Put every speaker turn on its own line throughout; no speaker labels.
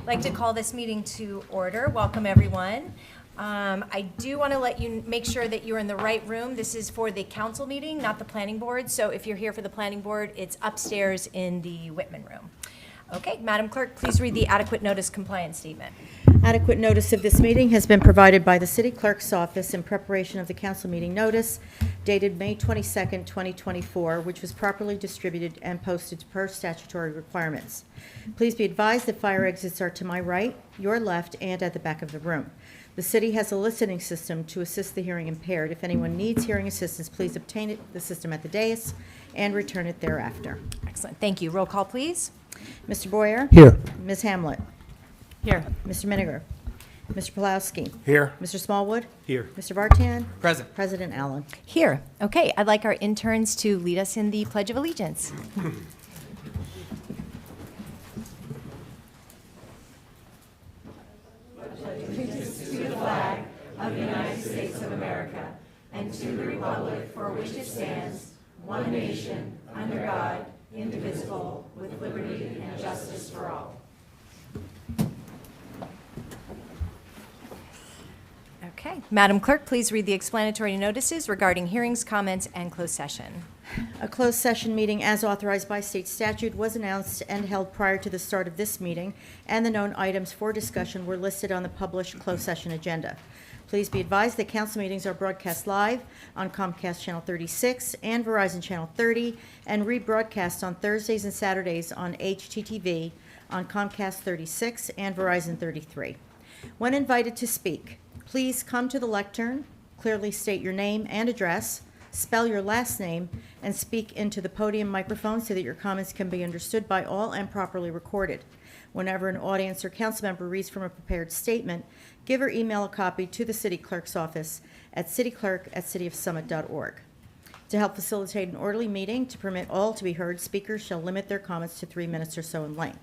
like to call this meeting to order. Welcome, everyone. I do want to let you make sure that you're in the right room. This is for the council meeting, not the planning board. So if you're here for the planning board, it's upstairs in the Whitman room. Okay, Madam Clerk, please read the adequate notice compliance statement.
Adequate notice of this meeting has been provided by the City Clerk's office in preparation of the council meeting notice dated May 22nd, 2024, which was properly distributed and posted per statutory requirements. Please be advised that fire exits are to my right, your left, and at the back of the room. The city has a listening system to assist the hearing impaired. If anyone needs hearing assistance, please obtain the system at the dais and return it thereafter.
Excellent, thank you. Roll call, please.
Mr. Boyer?
Here.
Ms. Hamlet?
Here.
Mr. Miniger? Mr. Pulowski?
Here.
Mr. Smallwood?
Here.
Mr. Vartan?
Present.
President Allen?
Here. Okay, I'd like our interns to lead us in the Pledge of Allegiance.
Of the United States of America, and to the republic for which it stands, one nation, under God, indivisible, with liberty and justice for all.
Okay, Madam Clerk, please read the explanatory notices regarding hearings, comments, and closed session.
A closed session meeting as authorized by state statute was announced and held prior to the start of this meeting, and the known items for discussion were listed on the published closed session agenda. Please be advised that council meetings are broadcast live on Comcast Channel 36 and Verizon Channel 30, and rebroadcast on Thursdays and Saturdays on HTTV on Comcast 36 and Verizon 33. When invited to speak, please come to the lectern, clearly state your name and address, spell your last name, and speak into the podium microphone so that your comments can be understood by all and properly recorded. Whenever an audience or council member reads from a prepared statement, give or email a copy to the City Clerk's office at cityclerk@cityofsummit.org. To help facilitate an orderly meeting, to permit all to be heard, speakers shall limit their comments to 3 minutes or so in length.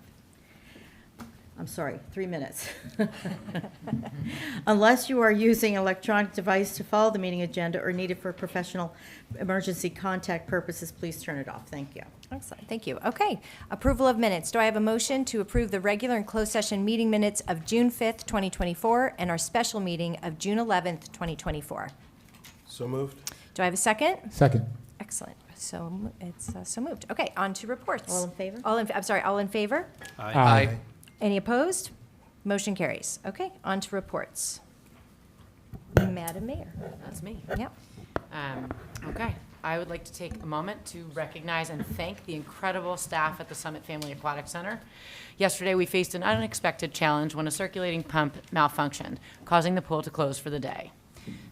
I'm sorry, 3 minutes. Unless you are using an electronic device to follow the meeting agenda or need it for professional emergency contact purposes, please turn it off. Thank you.
Excellent, thank you. Okay, approval of minutes. Do I have a motion to approve the regular and closed session meeting minutes of June 5th, 2024, and our special meeting of June 11th, 2024?
So moved.
Do I have a second?
Second.
Excellent. So it's so moved. Okay, on to reports.
All in favor?
All in favor?
Aye.
Any opposed? Motion carries. Okay, on to reports. Madam Mayor.
That's me.
Yep.
Okay. I would like to take a moment to recognize and thank the incredible staff at the Summit Family Aquatic Center. Yesterday, we faced an unexpected challenge when a circulating pump malfunctioned, causing the pool to close for the day.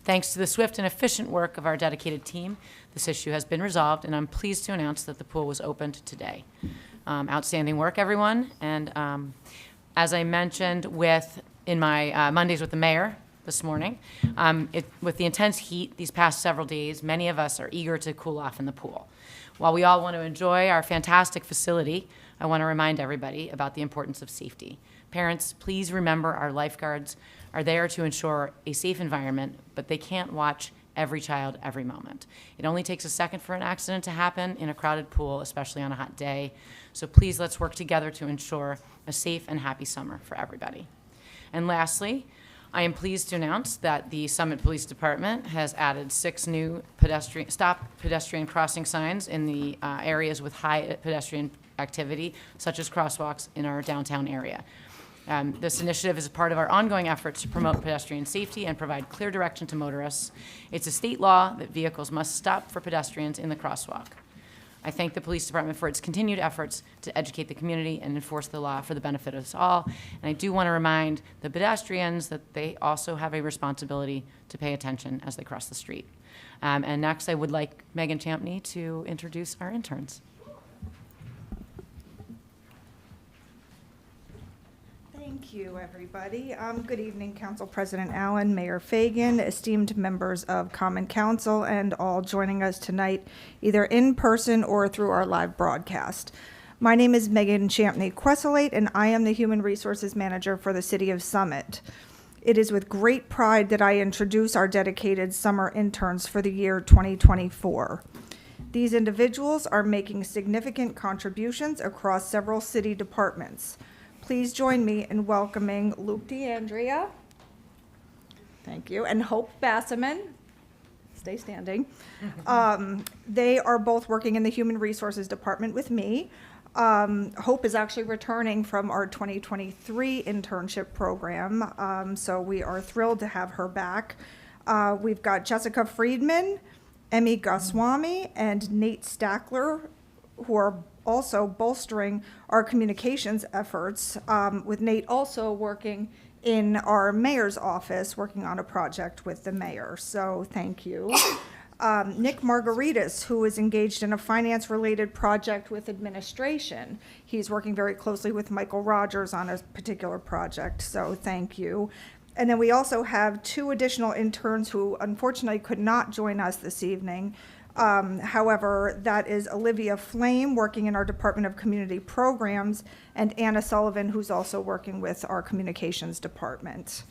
Thanks to the swift and efficient work of our dedicated team, this issue has been resolved, and I'm pleased to announce that the pool was opened today. Outstanding work, everyone. And as I mentioned in my Mondays with the Mayor this morning, with the intense heat these past several days, many of us are eager to cool off in the pool. While we all want to enjoy our fantastic facility, I want to remind everybody about the importance of safety. Parents, please remember our lifeguards are there to ensure a safe environment, but they can't watch every child every moment. It only takes a second for an accident to happen in a crowded pool, especially on a hot day. So please, let's work together to ensure a safe and happy summer for everybody. And lastly, I am pleased to announce that the Summit Police Department has added 6 new stop pedestrian crossing signs in the areas with high pedestrian activity, such as crosswalks in our downtown area. This initiative is a part of our ongoing efforts to promote pedestrian safety and provide clear direction to motorists. It's a state law that vehicles must stop for pedestrians in the crosswalk. I thank the police department for its continued efforts to educate the community and enforce the law for the benefit of us all. And I do want to remind the pedestrians that they also have a responsibility to pay attention as they cross the street. And next, I would like Megan Champney to introduce our interns.
Thank you, everybody. Good evening, Council President Allen, Mayor Fagan, esteemed members of Common Council, and all joining us tonight, either in person or through our live broadcast. My name is Megan Champney-Questlate, and I am the Human Resources Manager for the City of Summit. It is with great pride that I introduce our dedicated summer interns for the year 2024. These individuals are making significant contributions across several city departments. Please join me in welcoming Luke DeAndrea. Thank you. And Hope Bassaman. Stay standing. They are both working in the Human Resources Department with me. Hope is actually returning from our 2023 internship program, so we are thrilled to have her back. We've got Jessica Friedman, Emmy Goswami, and Nate Stackler, who are also bolstering our communications efforts, with Nate also working in our mayor's office, working on a project with the mayor, so thank you. Nick Margaritas, who is engaged in a finance-related project with administration. He's working very closely with Michael Rogers on a particular project, so thank you. And then we also have 2 additional interns who unfortunately could not join us this evening. However, that is Olivia Flame, working in our Department of Community Programs, and Anna Sullivan, who's also working with our Communications Department.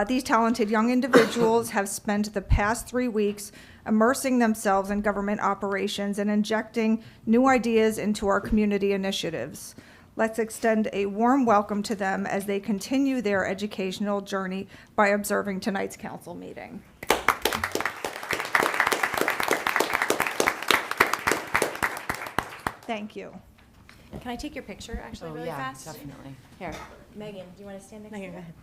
These talented young individuals have spent the past 3 weeks immersing themselves in government operations and injecting new ideas into our community initiatives. Let's extend a warm welcome to them as they continue their educational journey by observing tonight's council meeting. Thank you.
Can I take your picture, actually, really
yeah,
fast?
definitely.
Here, Megan, do you want to stand next to me?
Go ahead.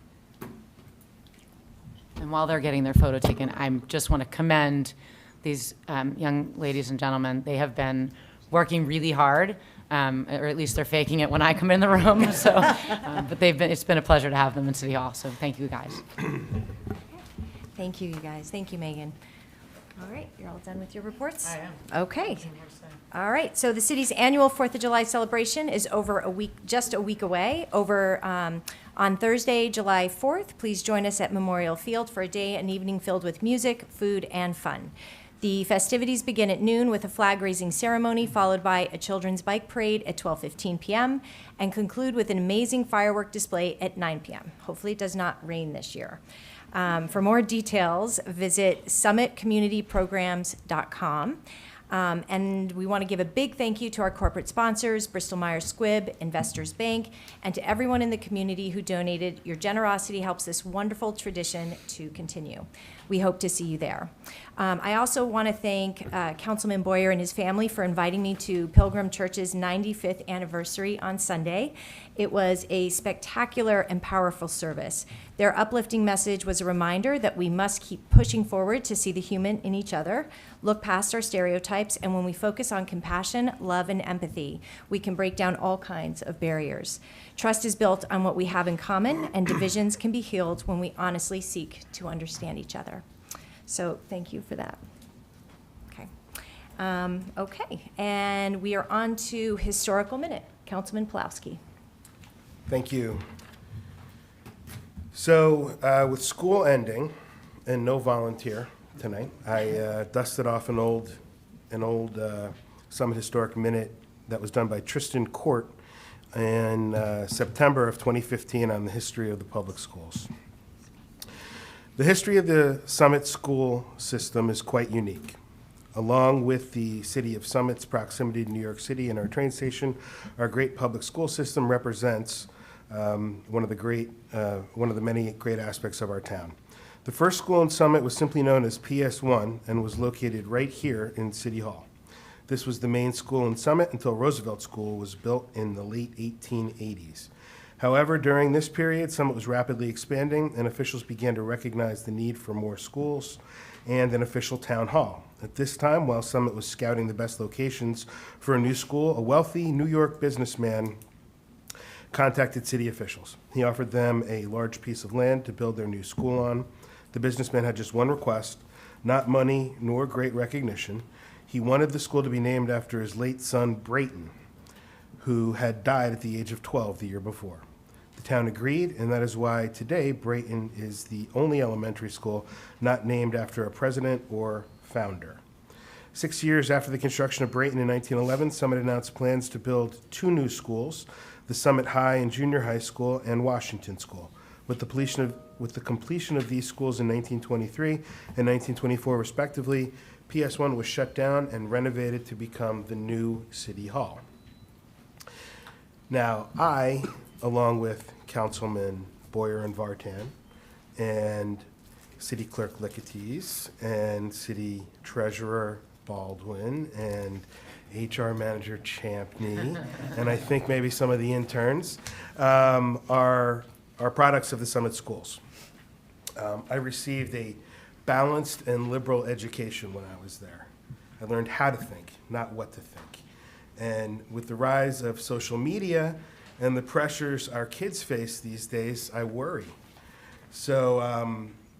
And while they're getting their photo taken, I just want to commend these young ladies and gentlemen. They have been working really hard, or at least they're faking it when I come in the room. So, but it's been a pleasure to have them in City Hall. So thank you, guys.
Thank you, you guys. Thank you, Megan. All right, you're all done with your reports?
I am.
Okay. All right, so the city's annual 4th of July celebration is just a week away, on Thursday, July 4th. Please join us at Memorial Field for a day and evening filled with music, food, and fun. The festivities begin at noon with a flag-raising ceremony, followed by a children's bike parade at 12:15 p.m., and conclude with an amazing firework display at 9 p.m. Hopefully it does not rain this year. For more details, visit summitcommunityprograms.com. And we want to give a big thank you to our corporate sponsors, Bristol-Myers Squibb, Investors Bank, and to everyone in the community who donated. Your generosity helps this wonderful tradition to continue. We hope to see you there. I also want to thank Councilman Boyer and his family for inviting me to Pilgrim Church's 95th anniversary on Sunday. It was a spectacular and powerful service. Their uplifting message was a reminder that we must keep pushing forward to see the human in each other, look past our stereotypes, and when we focus on compassion, love, and empathy, we can break down all kinds of barriers. Trust is built on what we have in common, and divisions can be healed when we honestly seek to understand each other. So thank you for that. Okay. Okay, and we are on to Historical Minute. Councilman Pulowski.
Thank you. So with school ending and no volunteer tonight, I dusted off an old Summit Historic Minute that was done by Tristan Court in September of 2015 on the history of the public schools. The history of the Summit school system is quite unique. Along with the city of Summit's proximity to New York City and our train station, our great public school system represents one of the many great aspects of our town. The first school in Summit was simply known as PS1 and was located right here in City Hall. This was the main school in Summit until Roosevelt School was built in the late 1880s. However, during this period, Summit was rapidly expanding, and officials began to recognize the need for more schools and an official town hall. At this time, while Summit was scouting the best locations for a new school, a wealthy New York businessman contacted city officials. He offered them a large piece of land to build their new school on. The businessman had just one request, not money nor great recognition. He wanted the school to be named after his late son, Brayton, who had died at the age of 12 the year before. The town agreed, and that is why today Brayton is the only elementary school not named after a president or founder. 6 years after the construction of Brayton in 1911, Summit announced plans to build 2 new schools, the Summit High and Junior High School and Washington School. With the completion of these schools in 1923 and 1924 respectively, PS1 was shut down and renovated to become the new City Hall. Now, I, along with Councilman Boyer and Vartan, and City Clerk Licketese, and City Treasurer Baldwin, and HR Manager Champney, and I think maybe some of the interns, are products of the Summit Schools. I received a balanced and liberal education when I was there. I learned how to think, not what to think. And with the rise of social media and the pressures our kids face these days, I worry. So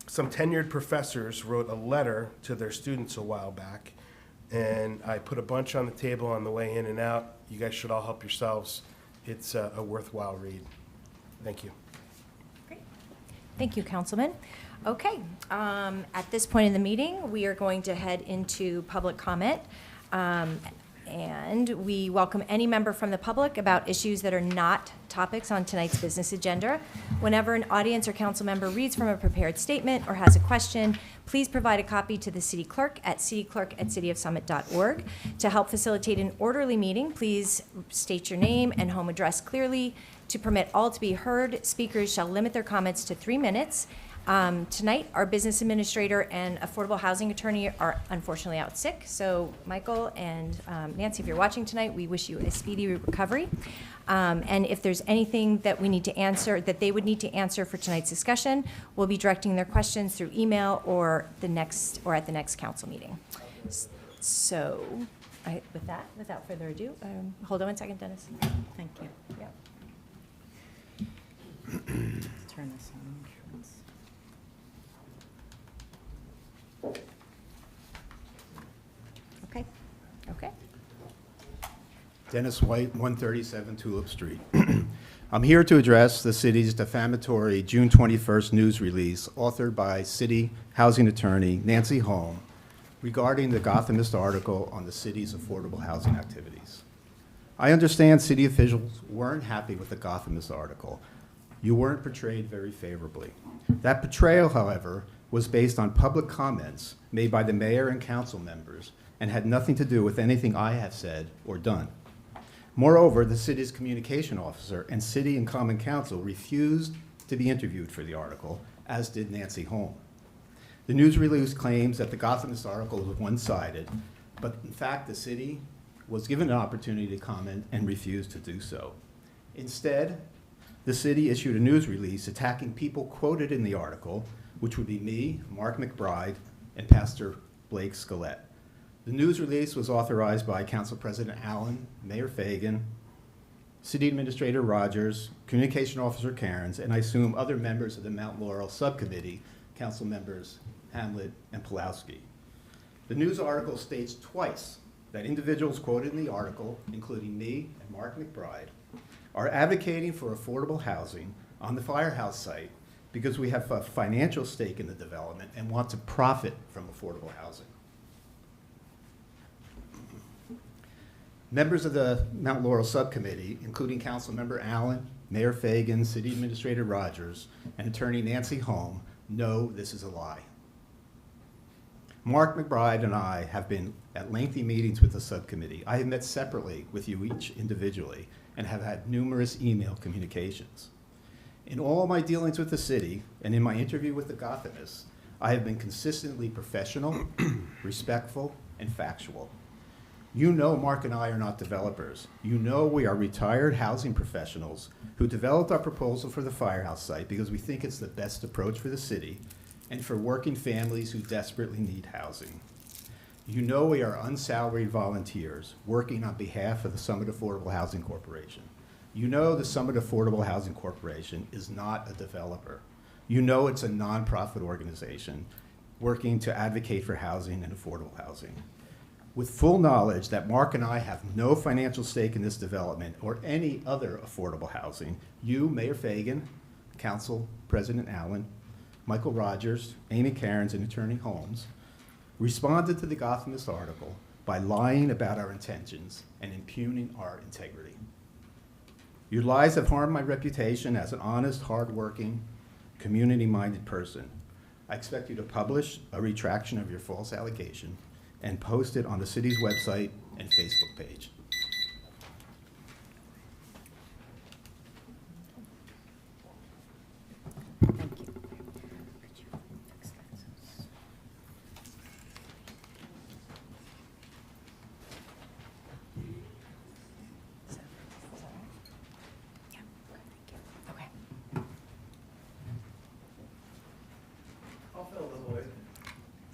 some tenured professors wrote a letter to their students a while back, and I put a bunch on the table on the way in and out. You guys should all help yourselves. It's a worthwhile read. Thank you.
Great. Thank you, Councilman. Okay, at this point in the meeting, we are going to head into public comment. And we welcome any member from the public about issues that are not topics on tonight's business agenda. Whenever an audience or council member reads from a prepared statement or has a question, please provide a copy to the city clerk at cityclerk@cityofsummit.org. To help facilitate an orderly meeting, please state your name and home address clearly. To permit all to be heard, speakers shall limit their comments to 3 minutes. Tonight, our business administrator and affordable housing attorney are unfortunately out sick. So Michael and Nancy, if you're watching tonight, we wish you a speedy recovery. And if there's anything that we need to answer, that they would need to answer for tonight's discussion, we'll be directing their questions through email or at the next council meeting. So, with that, without further ado, hold on one second, Dennis.
Thank you.
Yeah.
Turn this on. Okay. Okay.
Dennis White, 137 Tulip Street. I'm here to address the city's defamatory June 21st news release authored by city housing attorney Nancy Holm regarding the Gothamist article on the city's affordable housing activities. I understand city officials weren't happy with the Gothamist article. You weren't portrayed very favorably. That portrayal, however, was based on public comments made by the mayor and council members and had nothing to do with anything I have said or done. Moreover, the city's communication officer and city and common council refused to be interviewed for the article, as did Nancy Holm. The news release claims that the Gothamist article was one-sided, but in fact, the city was given an opportunity to comment and refused to do so. Instead, the city issued a news release attacking people quoted in the article, which would be me, Mark McBride, and Pastor Blake Skelet. The news release was authorized by Council President Allen, Mayor Fagan, City Administrator Rogers, Communication Officer Cairns, and I assume other members of the Mount Laurel Subcommittee, Council Members Hamlet and Pulowski. The news article states twice that individuals quoted in the article, including me and Mark McBride, are advocating for affordable housing on the firehouse site because we have a financial stake in the development and want to profit from affordable housing. Members of the Mount Laurel Subcommittee, including Councilmember Allen, Mayor Fagan, City Administrator Rogers, and Attorney Nancy Holm, know this is a lie. Mark McBride and I have been at lengthy meetings with the subcommittee. I have met separately with you each individually and have had numerous email communications. In all my dealings with the city and in my interview with the Gothamists, I have been consistently professional, respectful, and factual. You know Mark and I are not developers. You know we are retired housing professionals who developed our proposal for the firehouse site because we think it's the best approach for the city and for working families who desperately need housing. You know we are unsalaried volunteers working on behalf of the Summit Affordable Housing Corporation. You know the Summit Affordable Housing Corporation is not a developer. You know it's a nonprofit organization working to advocate for housing and affordable housing. With full knowledge that Mark and I have no financial stake in this development or any other affordable housing, you, Mayor Fagan, Council President Allen, Michael Rogers, Amy Cairns, and Attorney Holmes responded to the Gothamist article by lying about our intentions and impugning our integrity. Your lies have harmed my reputation as an honest, hardworking, community-minded person. I expect you to publish a retraction of your false allegation and post it on the city's website and Facebook page.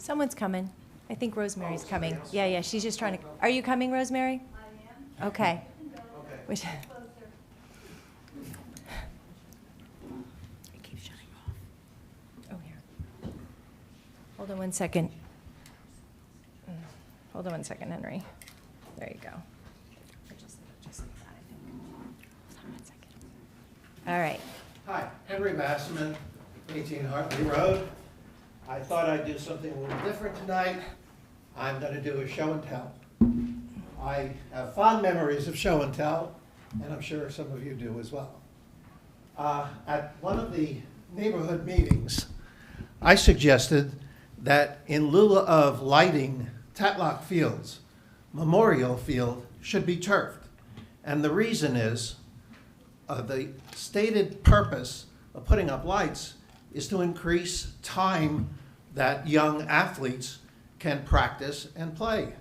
Someone's coming. I think Rosemary's coming. Yeah, she's just trying to, are you coming, Rosemary? I am. Okay. Which- It keeps shutting off. Oh, here. Hold on one second. Hold on one second, Henry. There you go. Just like that, I think. Hold on one second. All right.
Hi, Henry Massaman, 18 Hartley Road. I thought I'd do something a little different tonight. I'm going to do a show and tell. I have fond memories of show and tell, and I'm sure some of you do as well. At one of the neighborhood meetings, I suggested that in lieu of lighting Tatlock Fields, Memorial Field should be turfed. And the reason is, the stated purpose of putting up lights is to increase time that young athletes can practice and play.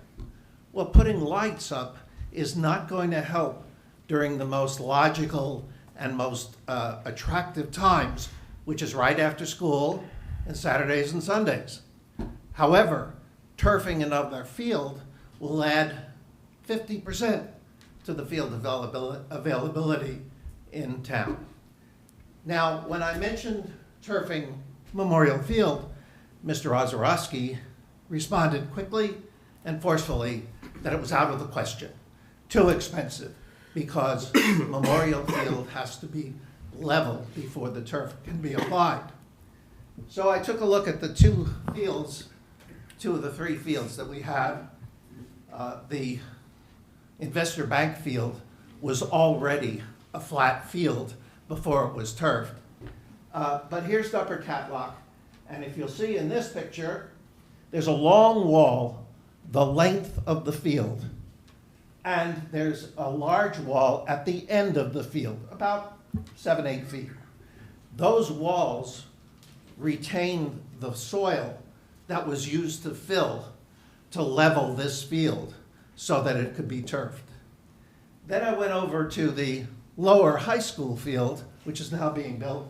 Well, putting lights up is not going to help during the most logical and most attractive times, which is right after school and Saturdays and Sundays. However, turfing another field will add 50% to the field availability in town. Now, when I mentioned turfing Memorial Field, Mr. Ozorowski responded quickly and forcefully that it was out of the question, too expensive, because Memorial Field has to be level before the turf can be applied. So I took a look at the two of the three fields that we have. The Investor Bank field was already a flat field before it was turfed. But here's the Upper Tatlock, and if you'll see in this picture, there's a long wall the length of the field, and there's a large wall at the end of the field, about 7-8 feet. Those walls retain the soil that was used to level this field so that it could be turfed. Then I went over to the lower high school field, which is now being built,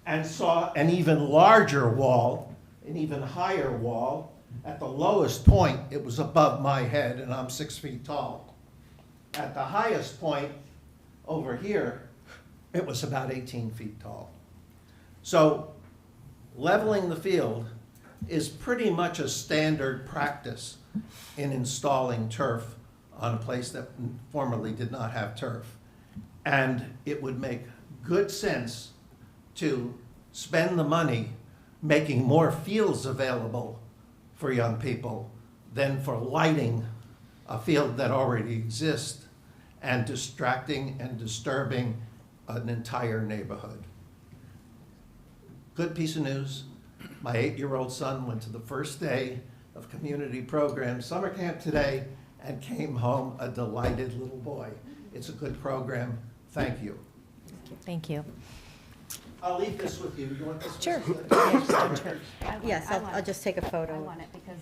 and saw an even larger wall, an even higher wall. At the lowest point, it was above my head, and I'm 6 feet tall. At the highest point, over here, it was about 18 feet tall. So leveling the field is pretty much a standard practice in installing turf on a place that formerly did not have turf. And it would make good sense to spend the money making more fields available for young people than for lighting a field that already exists and distracting and disturbing an entire neighborhood. Good piece of news. My 8-year-old son went to the first day of community program summer camp today and came home a delighted little boy. It's a good program. Thank you.
Thank you.
I'll leave this with you. You want this?
Sure. Yeah, just don't turf.
Yes, I'll just take a
I
photo.
want it because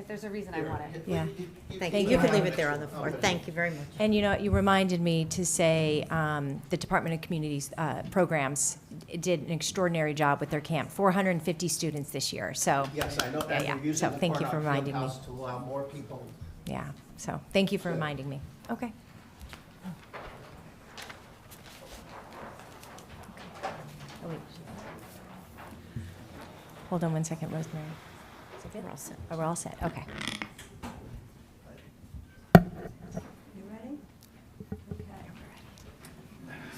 there's a reason I want it.
Yeah.
Thank
Thank
you. You
you.
can leave it there on the floor. Thank you very much.
And you know, you reminded me to say the Department of Communities Programs did an extraordinary job with their camp. 450 students this year. So
Yes, I know.
Yeah,
And
yeah.
we're using
So
the
thank you for
Courthouse
reminding me.
Fieldhouse to allow more people.
yeah. So thank you for reminding me. Okay. Oh, wait. Hold on one second, Rosemary. Is it good?
We're all set.
Oh, we're all set. Okay.
You ready? Okay.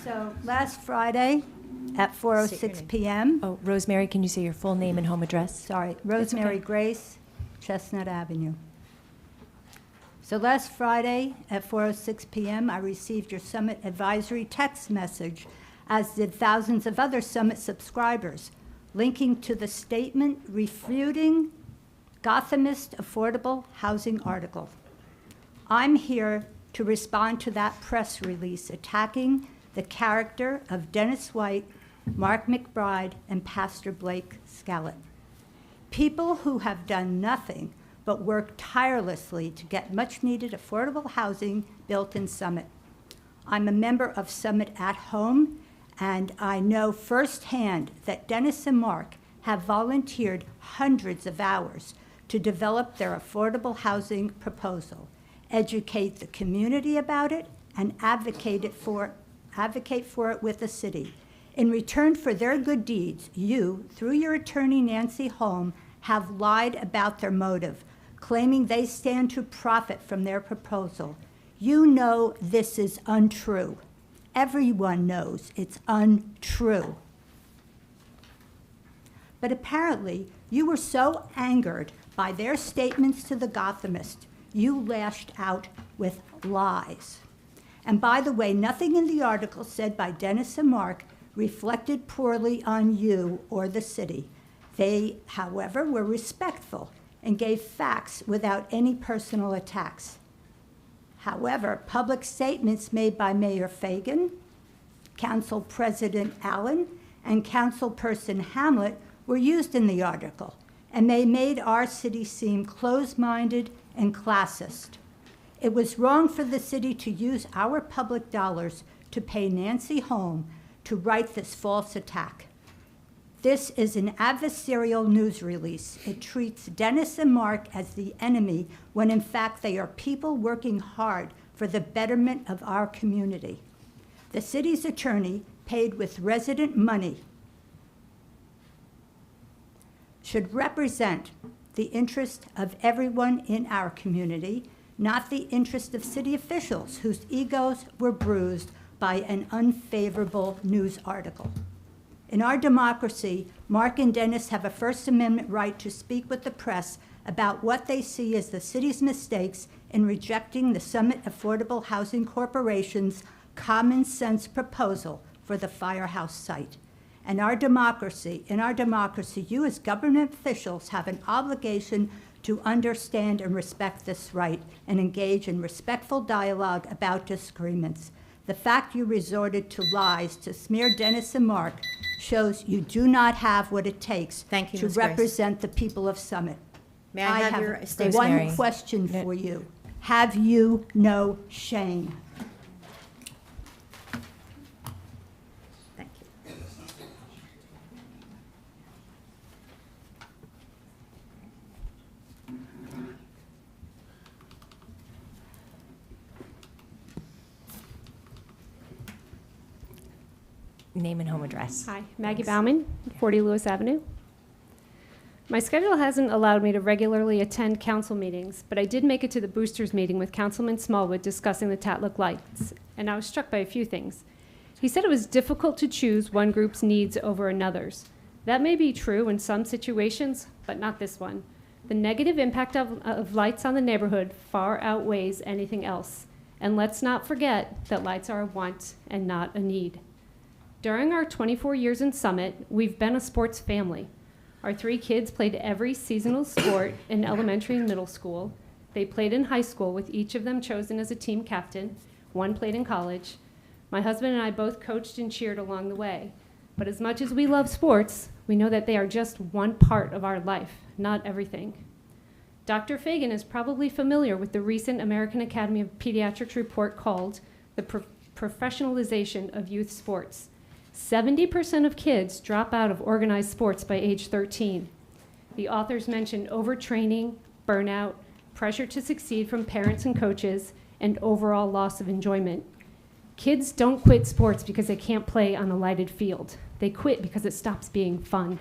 So last Friday at
State your
4:06
name.
PM,
Oh, Rosemary, can you say your full name and home address?
sorry, Rosemary
okay.
Grace, Chestnut Avenue. So last Friday at 4:06 PM, I received your Summit Advisory text message, as did thousands of other Summit subscribers, linking to the statement refuting Gothamist affordable housing article. I'm here to respond to that press release attacking the character of Dennis White, Mark McBride, and Pastor Blake Scallett. People who have done nothing but work tirelessly to get much-needed affordable housing built in Summit. I'm a member of Summit at Home, and I know firsthand that Dennis and Mark have volunteered hundreds of hours to develop their affordable housing proposal, educate the community about it, and advocate for it with the city. In return for their good deeds, you, through your attorney Nancy Holm, have lied about their motive, claiming they stand to profit from their proposal. You know this is untrue. Everyone knows it's untrue. But apparently, you were so angered by their statements to the Gothamist, you lashed out with lies. And by the way, nothing in the article said by Dennis and Mark reflected poorly on you or the city. They, however, were respectful and gave facts without any personal attacks. However, public statements made by Mayor Fagan, Council President Allen, and Councilperson Hamlet were used in the article, and they made our city seem closed-minded and classist. It was wrong for the city to use our public dollars to pay Nancy Holm to write this false attack. This is an adversarial news release. It treats Dennis and Mark as the enemy when in fact they are people working hard for the betterment of our community. The city's attorney, paid with resident money, should represent the interest of everyone in our community, not the interest of city officials whose egos were bruised by an unfavorable news article. In our democracy, Mark and Dennis have a First Amendment right to speak with the press about what they see as the city's mistakes in rejecting the Summit Affordable Housing Corporation's common sense proposal for the firehouse site. And in our democracy, you as government officials have an obligation to understand and respect this right and engage in respectful dialogue about disagreements. The fact you resorted to lies to smear Dennis and Mark shows you do not have what it takes
Thank you,
to
Ms. Grace.
represent the people of Summit.
May I have your statement?
one
Rosemary.
question for you. Have you no shame?
Thank you.
Name and home address.
Hi, Maggie Bauman, 40 Lewis Avenue. My schedule hasn't allowed me to regularly attend council meetings, but I did make it to the boosters meeting with Councilman Smallwood discussing the Tatlock lights, and I was struck by a few things. He said it was difficult to choose one group's needs over another's. That may be true in some situations, but not this one. The negative impact of lights on the neighborhood far outweighs anything else. And let's not forget that lights are a want and not a need. During our 24 years in Summit, we've been a sports family. Our 3 kids played every seasonal sport in elementary and middle school. They played in high school, with each of them chosen as a team captain. 1 played in college. My husband and I both coached and cheered along the way. But as much as we love sports, we know that they are just one part of our life, not everything. Dr. Fagan is probably familiar with the recent American Academy of Pediatrics report called The Professionalization of Youth Sports. 70% of kids drop out of organized sports by age 13. The authors mention overtraining, burnout, pressure to succeed from parents and coaches, and overall loss of enjoyment. Kids don't quit sports because they can't play on a lighted field. They quit because it stops being fun.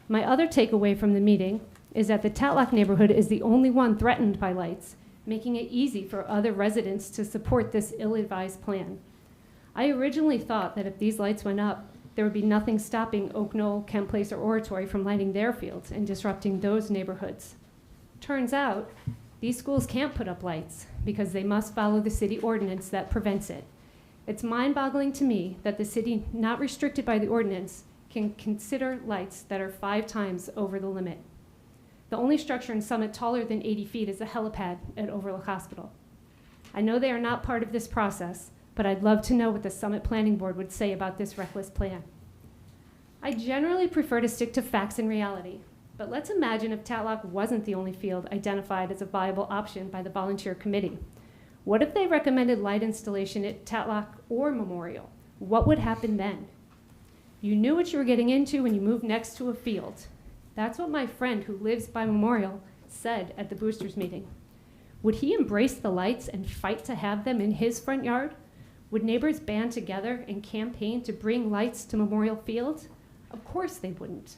My other takeaway from the meeting is that the Tatlock neighborhood is the only one threatened by lights, making it easy for other residents to support this ill-advised plan. I originally thought that if these lights went up, there would be nothing stopping Oak Knoll, Kent Place, or Oratory from lighting their fields and disrupting those neighborhoods. Turns out, these schools can't put up lights because they must follow the city ordinance that prevents it. It's mind-boggling to me that the city, not restricted by the ordinance, can consider lights that are 5 times over the limit. The only structure in Summit taller than 80 feet is a helipad at Overlook Hospital. I know they are not part of this process, but I'd love to know what the Summit Planning Board would say about this reckless plan. I generally prefer to stick to facts and reality, but let's imagine if Tatlock wasn't the only field identified as a viable option by the volunteer committee. What if they recommended light installation at Tatlock or Memorial? What would happen then? You knew what you were getting into when you moved next to a field. That's what my friend who lives by Memorial said at the Boosters meeting. Would he embrace the lights and fight to have them in his front yard? Would neighbors band together and campaign to bring lights to Memorial Field? Of course they wouldn't.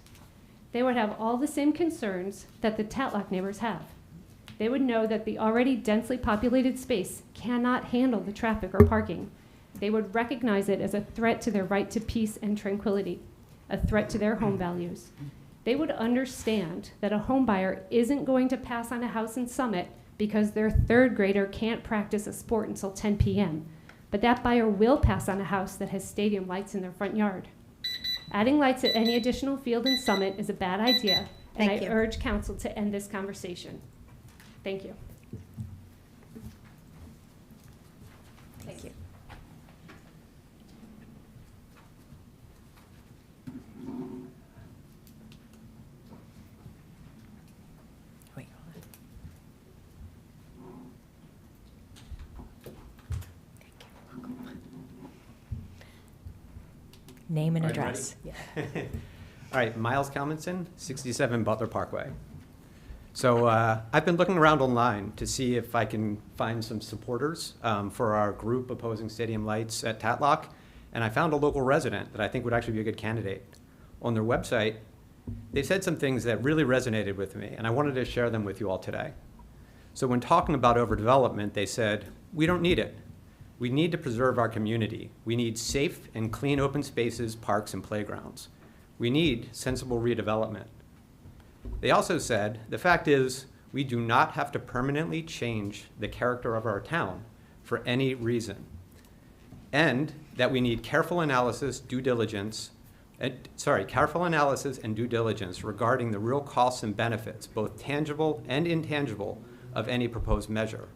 They would have all the same concerns that the Tatlock neighbors have. They would know that the already densely populated space cannot handle the traffic or parking. They would recognize it as a threat to their right to peace and tranquility, a threat to their home values. They would understand that a home buyer isn't going to pass on a house in Summit because their third grader can't practice a sport until 10 p.m., but that buyer will pass on a house that has stadium lights in their front yard. Adding lights at any additional field in Summit is a bad idea, and
Thank
I
you.
urge council to end this conversation. Thank you.
Thank you. Wait, hold on. Name and
All right,
address.
All right, Miles Kalmanson, 67 Butler Parkway. So I've been looking around online to see if I can find some supporters for our group opposing stadium lights at Tatlock, and I found a local resident that I think would actually be a good candidate. On their website, they said some things that really resonated with me, and I wanted to share them with you all today. So when talking about overdevelopment, they said, we don't need it. We need to preserve our community. We need safe and clean open spaces, parks, and playgrounds. We need sensible redevelopment. They also said, the fact is, we do not have to permanently change the character of our town for any reason. And that we need careful analysis and due diligence regarding the real costs and benefits, both tangible and intangible, of any proposed measure.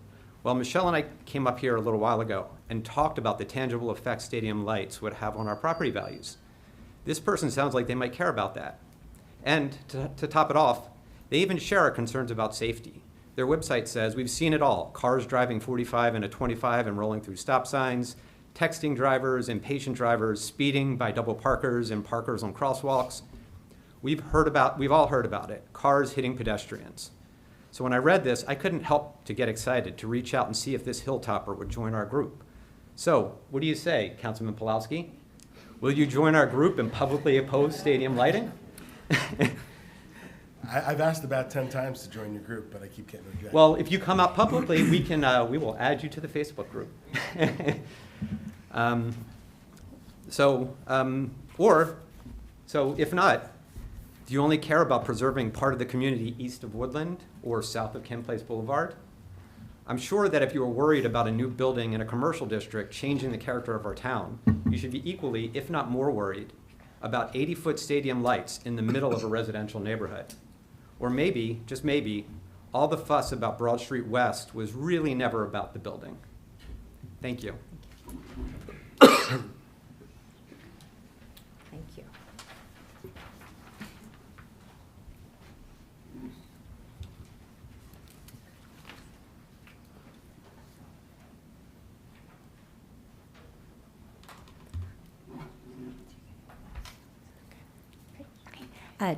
Well, Michelle and I came up here a little while ago and talked about the tangible effects stadium lights would have on our property values. This person sounds like they might care about that. And to top it off, they even share our concerns about safety. Their website says, we've seen it all. Cars driving 45 and a 25 and rolling through stop signs, texting drivers, impatient drivers, speeding by double parkers and parkers on crosswalks. We've all heard about it. Cars hitting pedestrians. So when I read this, I couldn't help to get excited to reach out and see if this hilltopper would join our group. So what do you say, Councilman Pulowski? Will you join our group and publicly oppose stadium lighting?
I've asked about 10 times to join your group, but I keep getting rejected.
Well, if you come out publicly, we will add you to the Facebook group. So if not, do you only care about preserving part of the community east of Woodland or south of Ken Place Boulevard? I'm sure that if you were worried about a new building in a commercial district changing the character of our town, you should be equally, if not more, worried about 80-foot stadium lights in the middle of a residential neighborhood. Or maybe, just maybe, all the fuss about Broad Street West was really never about the building. Thank you.
Thank you.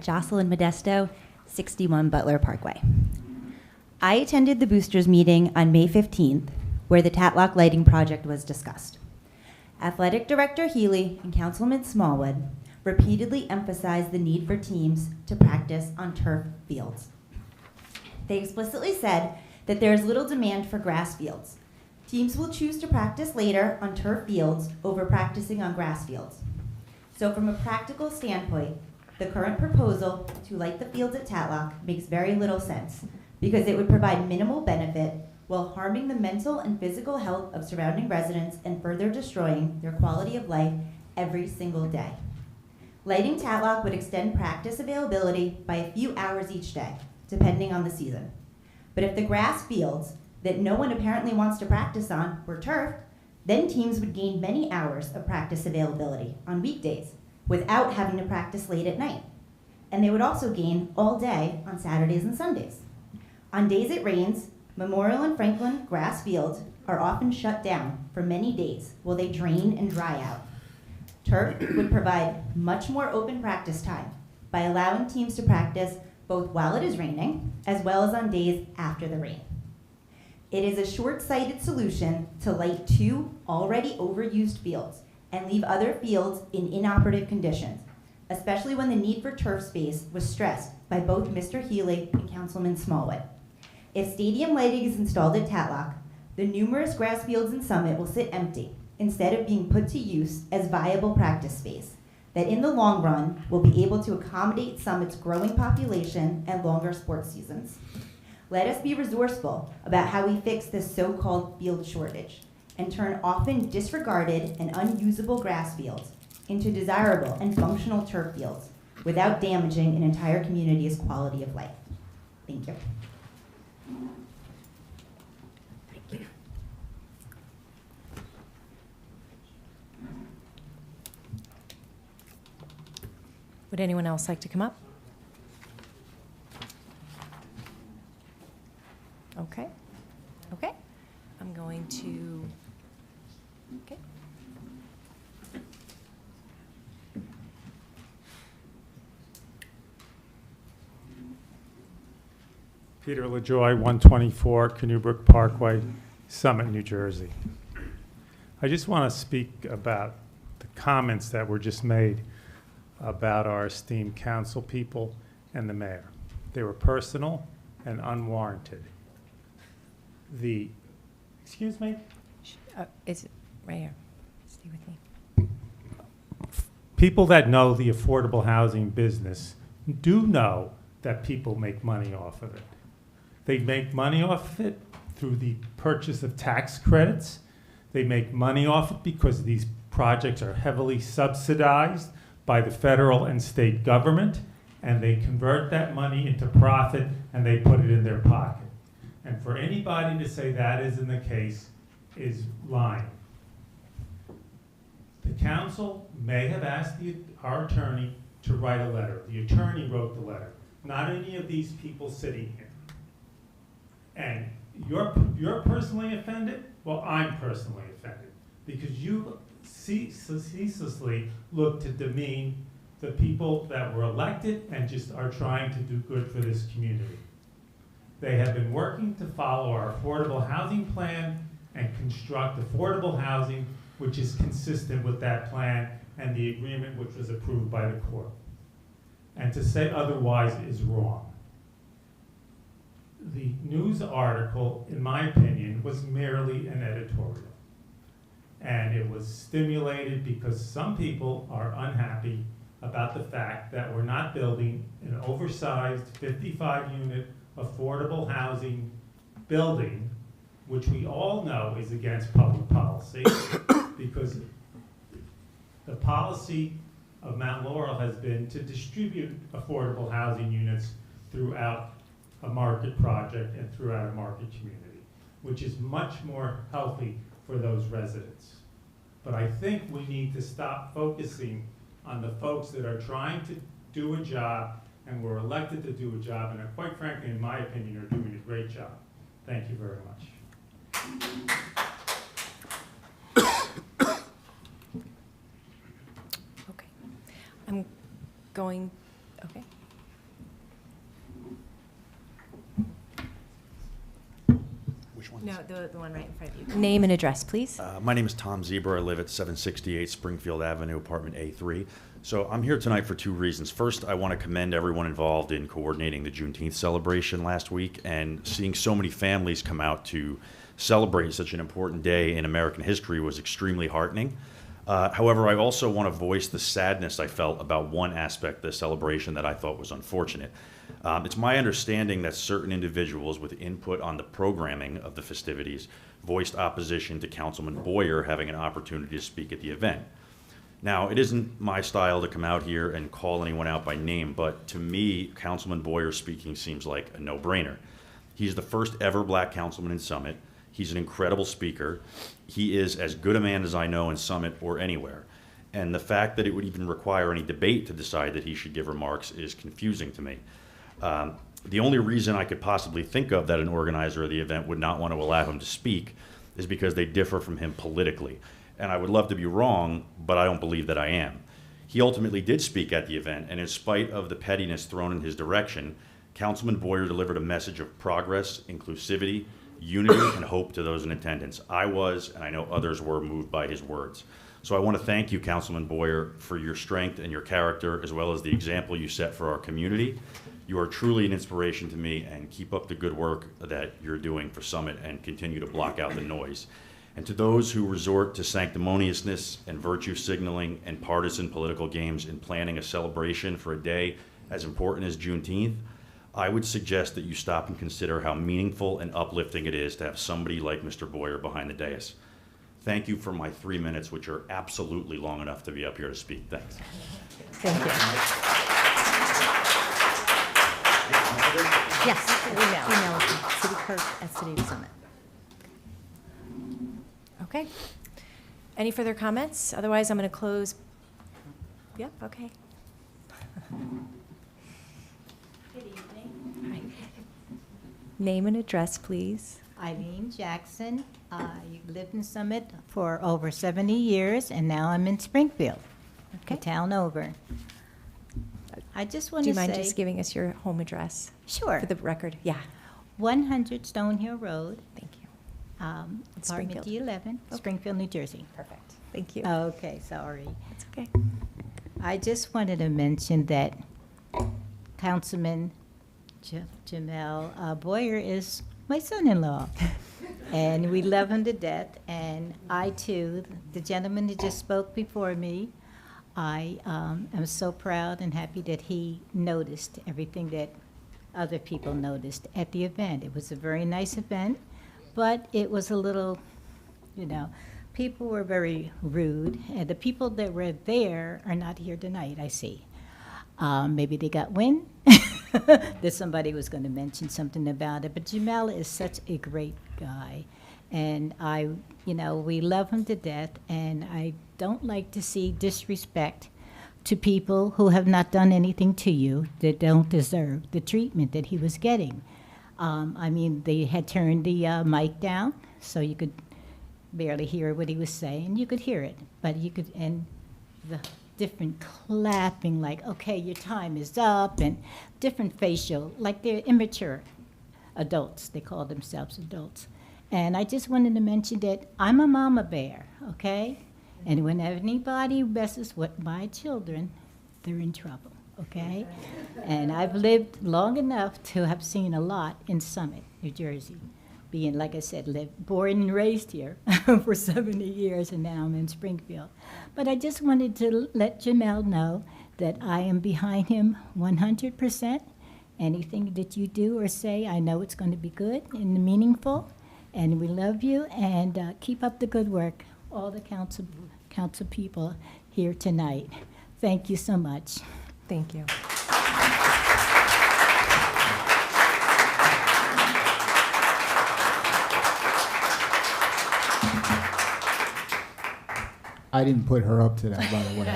Jocelyn Modesto, 61 Butler Parkway. I attended the Boosters meeting on May 15th, where the Tatlock Lighting Project was discussed. Athletic Director Healy and Councilman Smallwood repeatedly emphasized the need for teams to practice on turf fields. They explicitly said that there is little demand for grass fields. Teams will choose to practice later on turf fields over practicing on grass fields. So from a practical standpoint, the current proposal to light the fields at Tatlock makes very little sense because it would provide minimal benefit while harming the mental and physical health of surrounding residents and further destroying their quality of life every single day. Lighting Tatlock would extend practice availability by a few hours each day, depending on the season. But if the grass fields that no one apparently wants to practice on were turfed, then teams would gain many hours of practice availability on weekdays without having to practice late at night. And they would also gain all day on Saturdays and Sundays. On days it rains, Memorial and Franklin grass fields are often shut down for many days while they drain and dry out. Turf would provide much more open practice time, by allowing teams to practice both while it is raining as well as on days after the rain. It is a short-sighted solution to light 2 already overused fields and leave other fields in inoperative conditions, especially when the need for turf space was stressed by both Mr. Healy and Councilman Smallwood. If stadium lighting is installed at Tatlock, the numerous grass fields in Summit will sit empty instead of being put to use as viable practice space that in the long run will be able to accommodate Summit's growing population and longer sports seasons. Let us be resourceful about how we fix this so-called field shortage and turn often disregarded and unusable grass fields into desirable and functional turf fields without damaging an entire community's quality of life. Thank you.
Would anyone else like to come up? Okay. Okay. I'm going to, okay.
Peter LaJoy, 124 Canoe Parkway, Summit, New Jersey. I just want to speak about the comments that were just made about our esteemed council people and the mayor. They were personal and unwarranted. Excuse me?
It's right here. Stay with me.
People that know the affordable housing business do know that people make money off of it. They make money off of it through the purchase of tax credits. They make money off it because these projects are heavily subsidized by the federal and state government, and they convert that money into profit and they put it in their pocket. And for anybody to say that isn't the case is lying. The council may have asked our attorney to write a letter. The attorney wrote the letter, not any of these people sitting here. And you're personally offended? Well, I'm personally offended because you ceaselessly look to demean the people that were elected and just are trying to do good for this community. They have been working to follow our affordable housing plan and construct affordable housing which is consistent with that plan and the agreement which was approved by the court. And to say otherwise is wrong. The news article, in my opinion, was merely an editorial. And it was stimulated because some people are unhappy about the fact that we're not building an oversized 55-unit affordable housing building, which we all know is against public policy, because the policy of Mount Laurel has been to distribute affordable housing units throughout a market project and throughout a market community, which is much more healthy for those residents. But I think we need to stop focusing on the folks that are trying to do a job and were elected to do a job and are, quite frankly, in my opinion, are doing a great job. Thank you very much.
Okay. I'm going, okay.
Which one?
No, the one right in front of you. Name and address, please.
My name is Tom Zebra. I live at 768 Springfield Avenue, apartment A3. So I'm here tonight for two reasons. First, I want to commend everyone involved in coordinating the Juneteenth celebration last week, and seeing so many families come out to celebrate such an important day in American history was extremely heartening. However, I also want to voice the sadness I felt about one aspect of the celebration that I thought was unfortunate. It's my understanding that certain individuals with input on the programming of the festivities voiced opposition to Councilman Boyer having an opportunity to speak at the event. Now, it isn't my style to come out here and call anyone out by name, but to me, Councilman Boyer speaking seems like a no-brainer. He's the first ever black councilman in Summit. He's an incredible speaker. He is as good a man as I know in Summit or anywhere. And the fact that it would even require any debate to decide that he should give remarks is confusing to me. The only reason I could possibly think of that an organizer of the event would not want to allow him to speak is because they differ from him politically. And I would love to be wrong, but I don't believe that I am. He ultimately did speak at the event, and in spite of the pettiness thrown in his direction, Councilman Boyer delivered a message of progress, inclusivity, unity, and hope to those in attendance. I was, and I know others were, moved by his words. So I want to thank you, Councilman Boyer, for your strength and your character, as well as the example you set for our community. You are truly an inspiration to me, and keep up the good work that you're doing for Summit and continue to block out the noise. And to those who resort to sanctimoniousness and virtue signaling and partisan political games in planning a celebration for a day as important as Juneteenth, I would suggest that you stop and consider how meaningful and uplifting it is to have somebody like Mr. Boyer behind the dais. Thank you for my 3 minutes, which are absolutely long enough to be up here to speak. Thanks.
Thank you. Yes, email City Clerk at City of Summit.
Okay. Any further comments? Otherwise, I'm going to close. Yep, okay.
Good evening.
All right. Name and address, please.
Eileen Jackson. I lived in Summit for over 70 years, and now I'm in Springfield, the town over. I just want
Do
to
you
say...
mind just giving us your home address?
Sure.
For the record, yeah.
100 Stonehill Road.
Thank you.
Apartment
Springfield.
D11, Springfield, New Jersey.
Perfect. Thank you.
Okay, sorry.
That's okay.
I just wanted to mention that Councilman Jamel Boyer is my son-in-law, and we love him to death. And I, too, the gentleman that just spoke before me, I am so proud and happy that he noticed everything that other people noticed at the event. It was a very nice event, but it was a little, people were very rude, and the people that were there are not here tonight, I see. Maybe they got wind, that somebody was going to mention something about it, but Jamel is such a great guy, and we love him to death, and I don't like to see disrespect to people who have not done anything to you that don't deserve the treatment that he was getting. They had turned the mic down, so you could barely hear what he was saying. You could hear it, but you could, and the different clapping, like, okay, your time is up, and different facial, like they're immature adults. They call themselves adults. And I just wanted to mention that I'm a mama bear, okay? And when anybody messes with my children, they're in trouble, okay? And I've lived long enough to have seen a lot in Summit, New Jersey. Being, like I said, born and raised here for 70 years, and now I'm in Springfield. But I just wanted to let Jamel know that I am behind him 100%. Anything that you do or say, I know it's going to be good and meaningful, and we love you, and keep up the good work, all the council people here tonight. Thank you so much.
Thank you.
I didn't put her up to that, by the way.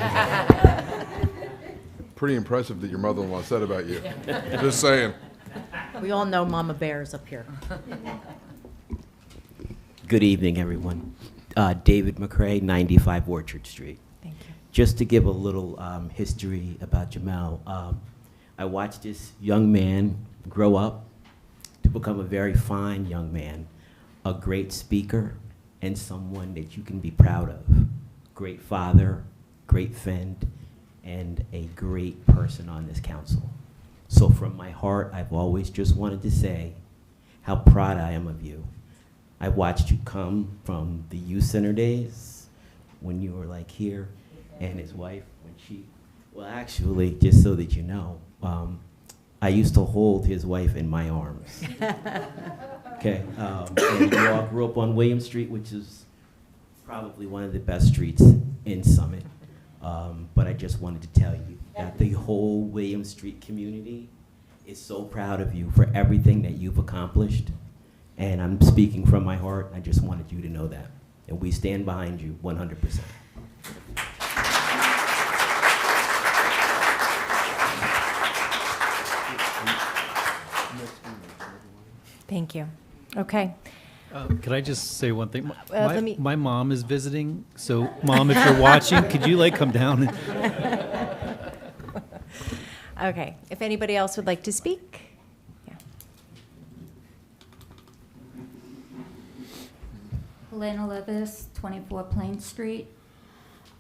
Pretty impressive that your mother-in-law said about you. Just saying.
We all know Mama Bear's up here.
Good evening, everyone. David McCrae, 95 Orchard Street.
Thank you.
Just to give a little history about Jamel, I watched this young man grow up to become a very fine young man, a great speaker, and someone that you can be proud of. Great father, great friend, and a great person on this council. So from my heart, I've always just wanted to say how proud I am of you. I watched you come from the youth center days when you were like here, and his wife when she, well actually, just so that you know, I used to hold his wife in my arms. Okay, and we all grew up on William Street, which is probably one of the best streets in Summit. But I just wanted to tell you that the whole William Street community is so proud of you for everything that you've accomplished. And I'm speaking from my heart. I just wanted you to know that. And we stand behind you 100%.
Thank you. Okay.
Could I just say one thing?
let me-
My mom is visiting, so Mom, if you're watching, could you come down?
Okay, if anybody else would like to speak? Yeah.
Helena Levis, 24 Plain Street.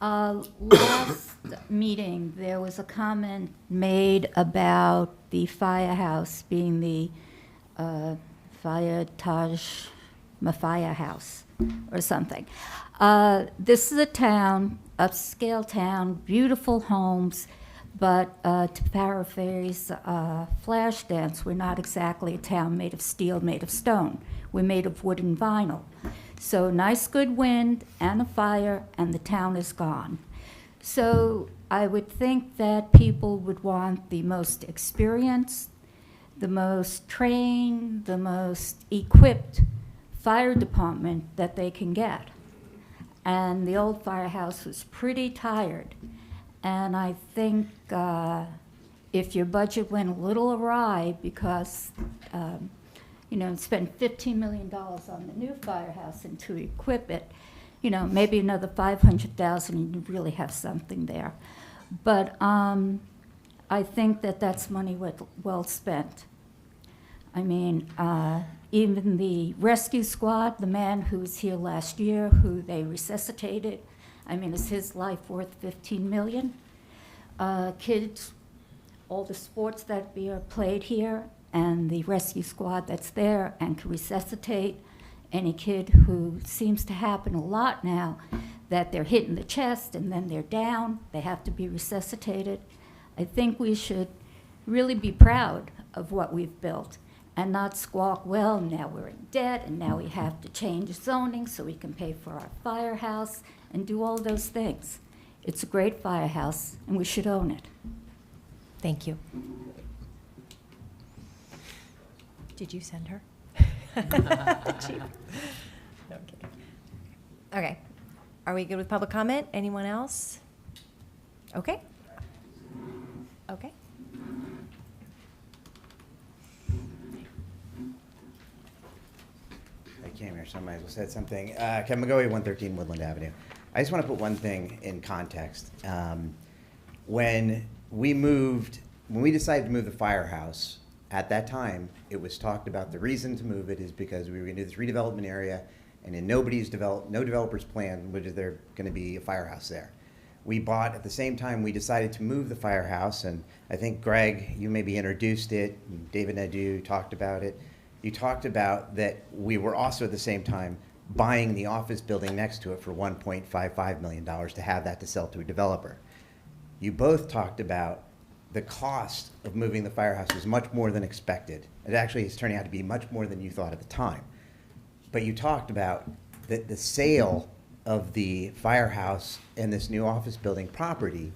Last meeting, there was a comment made about the firehouse being the Taj Mafia house or something. This is a town, upscale town, beautiful homes, but to paraphrase Flashdance, we're not exactly a town made of steel, made of stone. We're made of wood and vinyl. So nice good wind and a fire and the town is gone. So I would think that people would want the most experienced, the most trained, the most equipped fire department that they can get. And the old firehouse was pretty tired. And I think if your budget went a little awry because, spend $15 million on the new firehouse and to equip it, maybe another $500,000 and you really have something there. But I think that that's money well spent. I mean, even the rescue squad, the man who was here last year, who they resuscitated, is his life worth $15 million? Kids, all the sports that are played here, and the rescue squad that's there and can resuscitate any kid who seems to happen a lot now, that they're hit in the chest and then they're down, they have to be resuscitated. I think we should really be proud of what we've built and not squawk, well, now we're in debt and now we have to change zoning so we can pay for our firehouse and do all those things. It's a great firehouse and we should own it.
Thank you. Did you send her? Did you? No, I'm kidding. Okay. Are we good with public comment? Anyone else? Okay. Okay.
I came here, so I might as well say something. Kevin McGoey, 113 Woodland Avenue. I just want to put one thing in context. When we decided to move the firehouse, at that time, it was talked about the reason to move it is because we were going to do this redevelopment area, and in no developer's plan was there going to be a firehouse there. We bought, at the same time, we decided to move the firehouse, and I think, Greg, you maybe introduced it, and David Nadeau talked about it. You talked about that we were also, at the same time, buying the office building next to it for $1.55 million to have that to sell to a developer. You both talked about the cost of moving the firehouse was much more than expected. It actually is turning out to be much more than you thought at the time. But you talked about the sale of the firehouse and this new office building property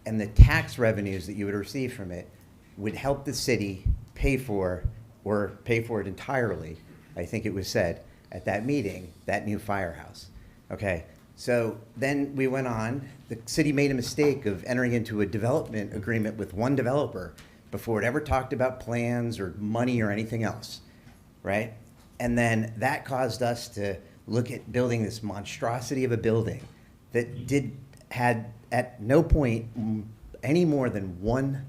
and the tax revenues that you would receive from it would help the city pay for it entirely, I think it was said at that meeting, that new firehouse. Okay, so then we went on, the city made a mistake of entering into a development agreement with one developer before it ever talked about plans or money or anything else, right? And then that caused us to look at building this monstrosity of a building that had at no point any more than one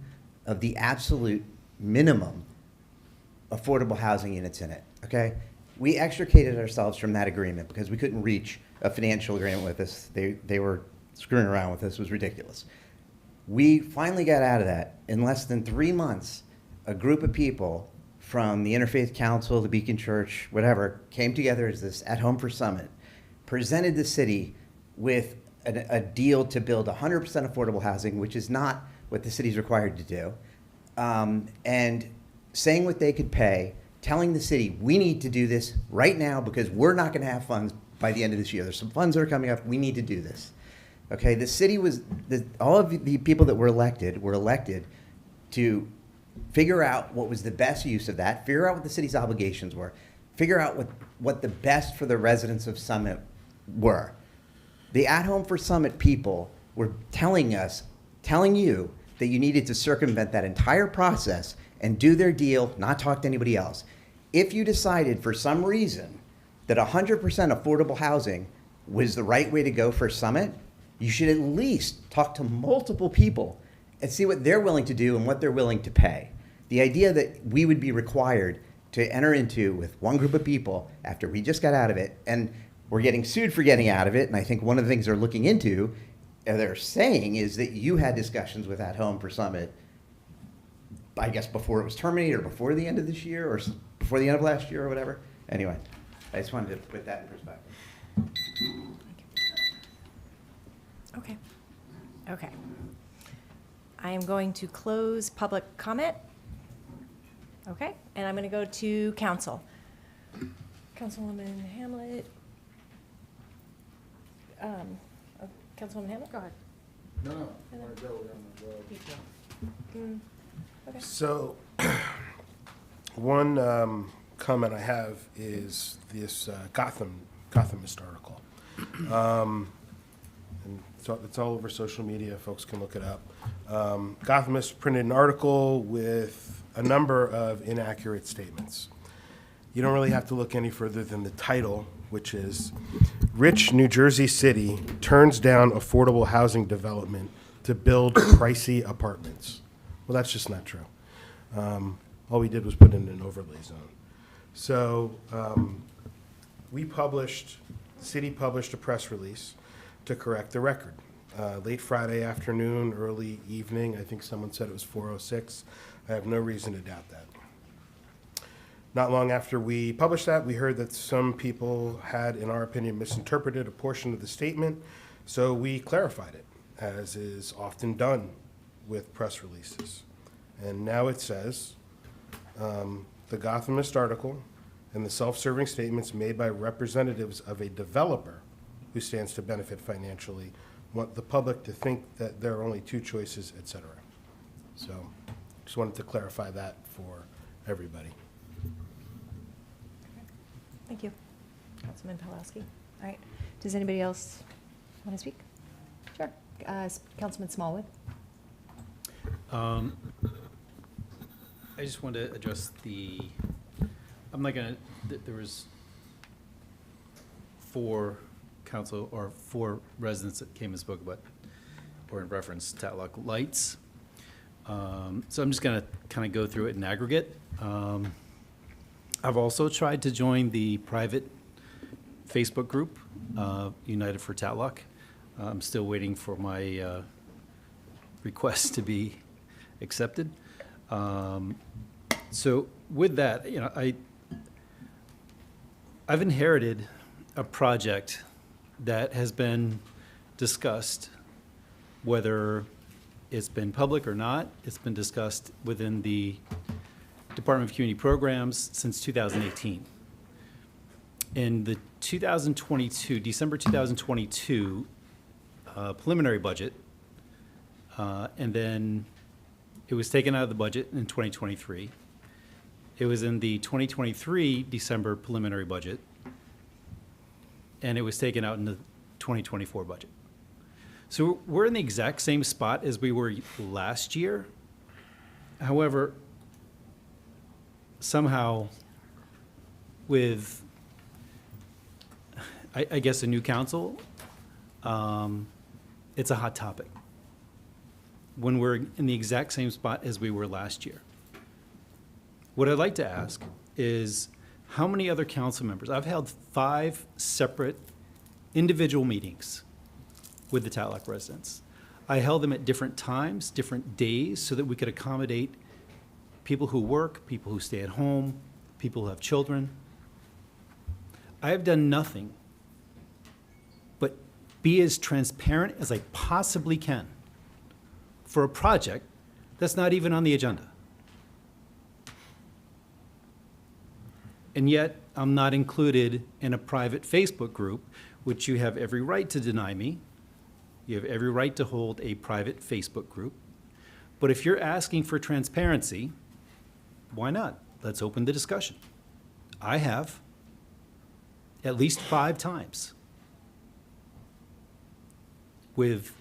of the absolute minimum affordable housing units in it, okay? We extricated ourselves from that agreement because we couldn't reach a financial agreement with us. They were screwing around with us. It was ridiculous. We finally got out of that. In less than 3 months, a group of people from the Interfaith Council, the Beacon Church, whatever, came together as this At Home for Summit, presented the city with a deal to build 100% affordable housing, which is not what the city's required to do, and saying what they could pay, telling the city, we need to do this right now because we're not going to have funds by the end of this year. There's some funds that are coming up. We need to do this. Okay, the city was, all of the people that were elected to figure out what was the best use of that, figure out what the city's obligations were, figure out what the best for the residents of Summit were. The At Home for Summit people were telling you that you needed to circumvent that entire process and do their deal, not talk to anybody else. If you decided for some reason that 100% affordable housing was the right way to go for Summit, you should at least talk to multiple people and see what they're willing to do and what they're willing to pay. The idea that we would be required to enter into with one group of people after we just got out of it, and we're getting sued for getting out of it, and I think one of the things they're looking into, they're saying, is that you had discussions with At Home for Summit, I guess before it was terminated, or before the end of this year, or before the end of last year, or whatever. Anyway, I just wanted to put that in perspective.
Okay. Okay. I am going to close public comment. Okay, and I'm going to go to council. Councilwoman Hamlet. Councilwoman Hamlet, go ahead.
No.
Okay.
So, one comment I have is this Gothamist article. And it's all over social media, folks can look it up. Gothamist printed an article with a number of inaccurate statements. You don't really have to look any further than the title, which is Rich New Jersey City Turns Down Affordable Housing Development to Build Pricey Apartments. Well, that's just not true. All we did was put in an overlay zone. So the city published a press release to correct the record. Late Friday afternoon, early evening, I think someone said it was 4:06. I have no reason to doubt that. Not long after we published that, we heard that some people had, in our opinion, misinterpreted a portion of the statement, so we clarified it, as is often done with press releases. And now it says, the Gothamist article and the self-serving statements made by representatives of a developer who stands to benefit financially want the public to think that there are only two choices, et cetera. So just wanted to clarify that for everybody.
Thank you. Councilman Pawlowski. All right. Does anybody else want to speak? Sure. Councilman Smallwood.
I just wanted to address I'm not gonna, there was four residents that came and spoke about, or in reference, Tatlock lights. So I'm just gonna kind of go through it in aggregate. I've also tried to join the private Facebook group, United for Tatlock. I'm still waiting for my request to be accepted. So with that, I've inherited a project that has been discussed, whether it's been public or not. It's been discussed within the Department of Community Programs since 2018. In the December 2022 preliminary budget, and then it was taken out of the budget in 2023. It was in the 2023 December preliminary budget, and it was taken out in the 2024 budget. So we're in the exact same spot as we were last year. However, somehow with, I guess, a new council, it's a hot topic when we're in the exact same spot as we were last year. What I'd like to ask is how many other council members, I've held 5 separate individual meetings with the Tatlock residents. I held them at different times, different days, so that we could accommodate people who work, people who stay at home, people who have children. I have done nothing but be as transparent as I possibly can for a project that's not even on the agenda. And yet, I'm not included in a private Facebook group, which you have every right to deny me. You have every right to hold a private Facebook group. But if you're asking for transparency, why not? Let's open the discussion. I have at least 5 times with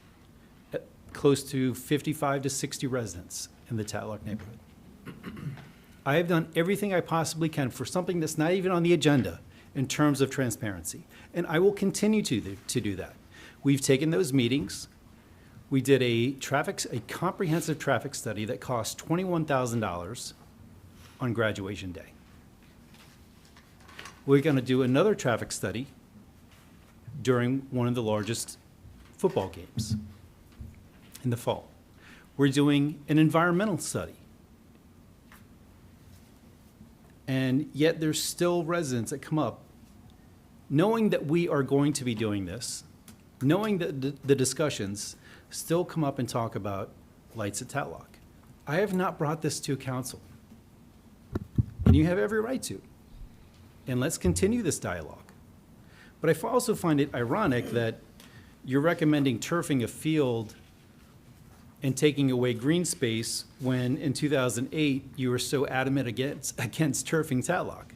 close to 55 to 60 residents in the Tatlock neighborhood. I have done everything I possibly can for something that's not even on the agenda, in terms of transparency. And I will continue to do that. We've taken those meetings. We did a comprehensive traffic study that cost $21,000 on graduation day. We're going to do another traffic study during one of the largest football games in the fall. We're doing an environmental study. And yet there's still residents that come up, knowing that we are going to be doing this, knowing that the discussions still come up and talk about lights at Tatlock. I have not brought this to council, and you have every right to. And let's continue this dialogue. But I also find it ironic that you're recommending turfing a field and taking away green space when in 2008 you were so adamant against turfing Tatlock.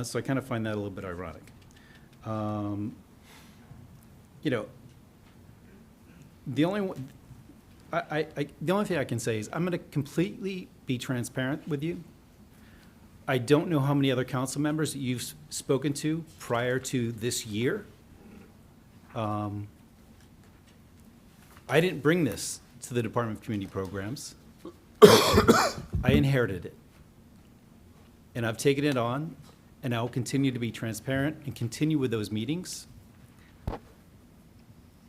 So I kind of find that a little bit ironic. The only thing I can say is I'm going to completely be transparent with you. I don't know how many other council members that you've spoken to prior to this year. I didn't bring this to the Department of Community Programs. I inherited it. And I've taken it on, and I will continue to be transparent and continue with those meetings.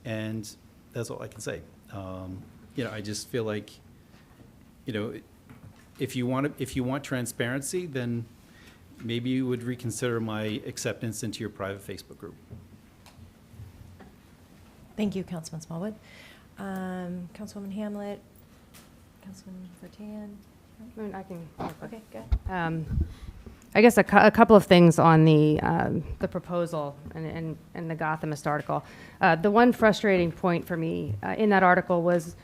And that's all I can say. I just feel like, if you want transparency, then maybe you would reconsider my acceptance into your private Facebook group.
Thank you, Councilman Smallwood. Councilwoman Hamlet, Councilman Vertan.
I can.
Okay, good.
I guess a couple of things on the proposal and the Gothamist article. The one frustrating point for me in that article was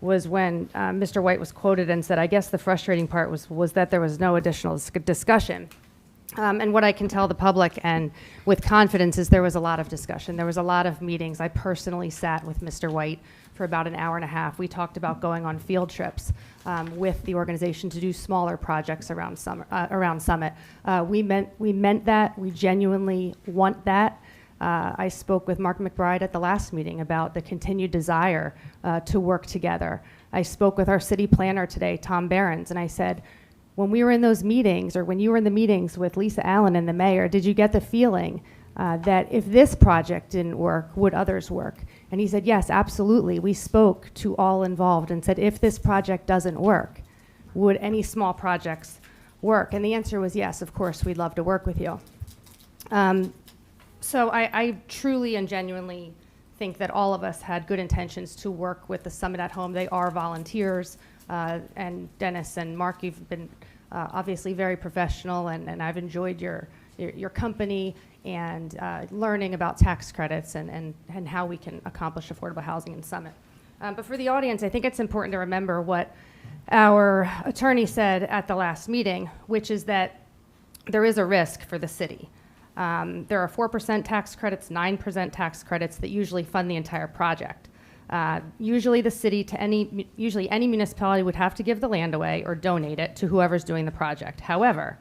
when Mr. White was quoted and said, I guess the frustrating part was that there was no additional discussion. And what I can tell the public and with confidence is there was a lot of discussion. There was a lot of meetings. I personally sat with Mr. White for about an hour and a half. We talked about going on field trips with the organization to do smaller projects around Summit. We meant that. We genuinely want that. I spoke with Mark McBride at the last meeting about the continued desire to work together. I spoke with our city planner today, Tom Behrens, and I said, when we were in those meetings, or when you were in the meetings with Lisa Allen and the mayor, did you get the feeling that if this project didn't work, would others work? And he said, yes, absolutely. We spoke to all involved and said, if this project doesn't work, would any small projects work? And the answer was yes, of course, we'd love to work with you. So I truly and genuinely think that all of us had good intentions to work with the Summit at Home. They are volunteers. And Dennis and Mark, you've been obviously very professional, and I've enjoyed your company and learning about tax credits and how we can accomplish affordable housing in Summit. But for the audience, I think it's important to remember what our attorney said at the last meeting, which is that there is a risk for the city. There are 4% tax credits, 9% tax credits that usually fund the entire project. Usually the city usually any municipality would have to give the land away or donate it to whoever's doing the project. However,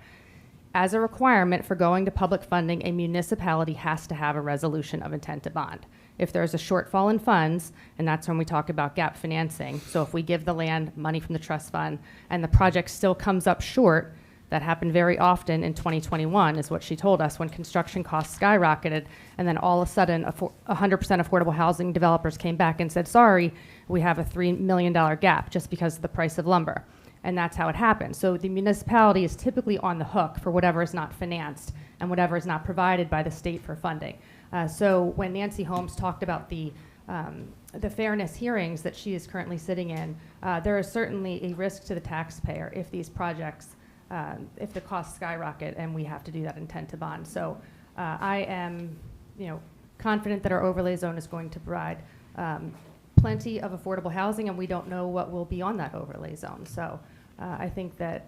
as a requirement for going to public funding, a municipality has to have a resolution of intent to bond. If there's a shortfall in funds, and that's when we talk about gap financing, so if we give the land money from the trust fund and the project still comes up short, that happened very often in 2021 is what she told us when construction costs skyrocketed, and then all of a sudden 100% affordable housing developers came back and said, sorry, we have a $3 million gap just because of the price of lumber. And that's how it happened. So the municipality is typically on the hook for whatever is not financed and whatever is not provided by the state for funding. So when Nancy Holmes talked about the fairness hearings that she is currently sitting in, there is certainly a risk to the taxpayer if these projects if the costs skyrocket and we have to do that intent to bond. So I am, confident that our overlay zone is going to provide plenty of affordable housing, and we don't know what will be on that overlay zone. So I think that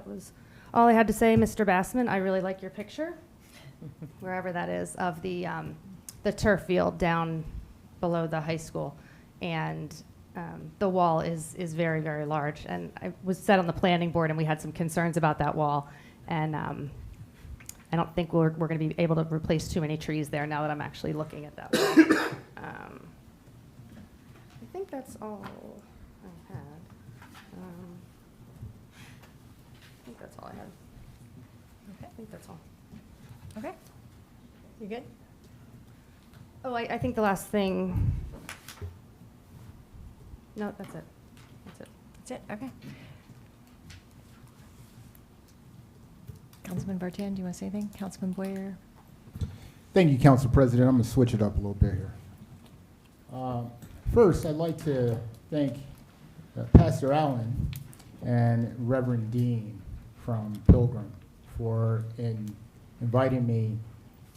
was all I had to say, Mr. Bassman. I really like your picture, wherever that is, of the turf field down below the high school, and the wall is very, very large. And I was sat on the planning board, and we had some concerns about that wall. And I don't think we're going to be able to replace too many trees there now that I'm actually looking at that one. I think that's all I had. I think that's all I had.
Okay.
I think that's all.
Okay. You good?
Oh, I think the last thing. No, that's it. That's it.
That's it, okay. Councilman Bartan, do you want to say anything? Councilman Boyer?
Thank you, Council President. I'm going to switch it up a little bit here. First, I'd like to thank Pastor Allen and Reverend Dean from Pilgrim for inviting me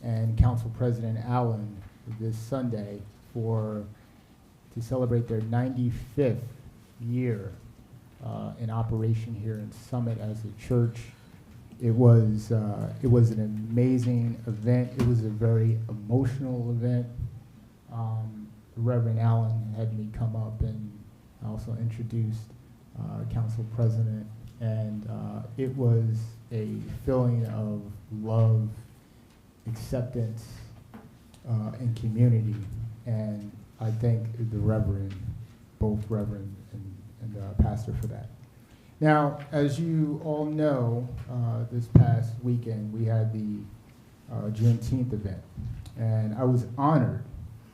and Council President Allen this Sunday to celebrate their 95th year in operation here in Summit as a church. It was an amazing event. It was a very emotional event. Reverend Allen had me come up and also introduced Council President, and it was a feeling of love, acceptance, and community. And I thank the Reverend, both Reverend and Pastor for that. Now, as you all know, this past weekend we had the Juneteenth event, and I was honored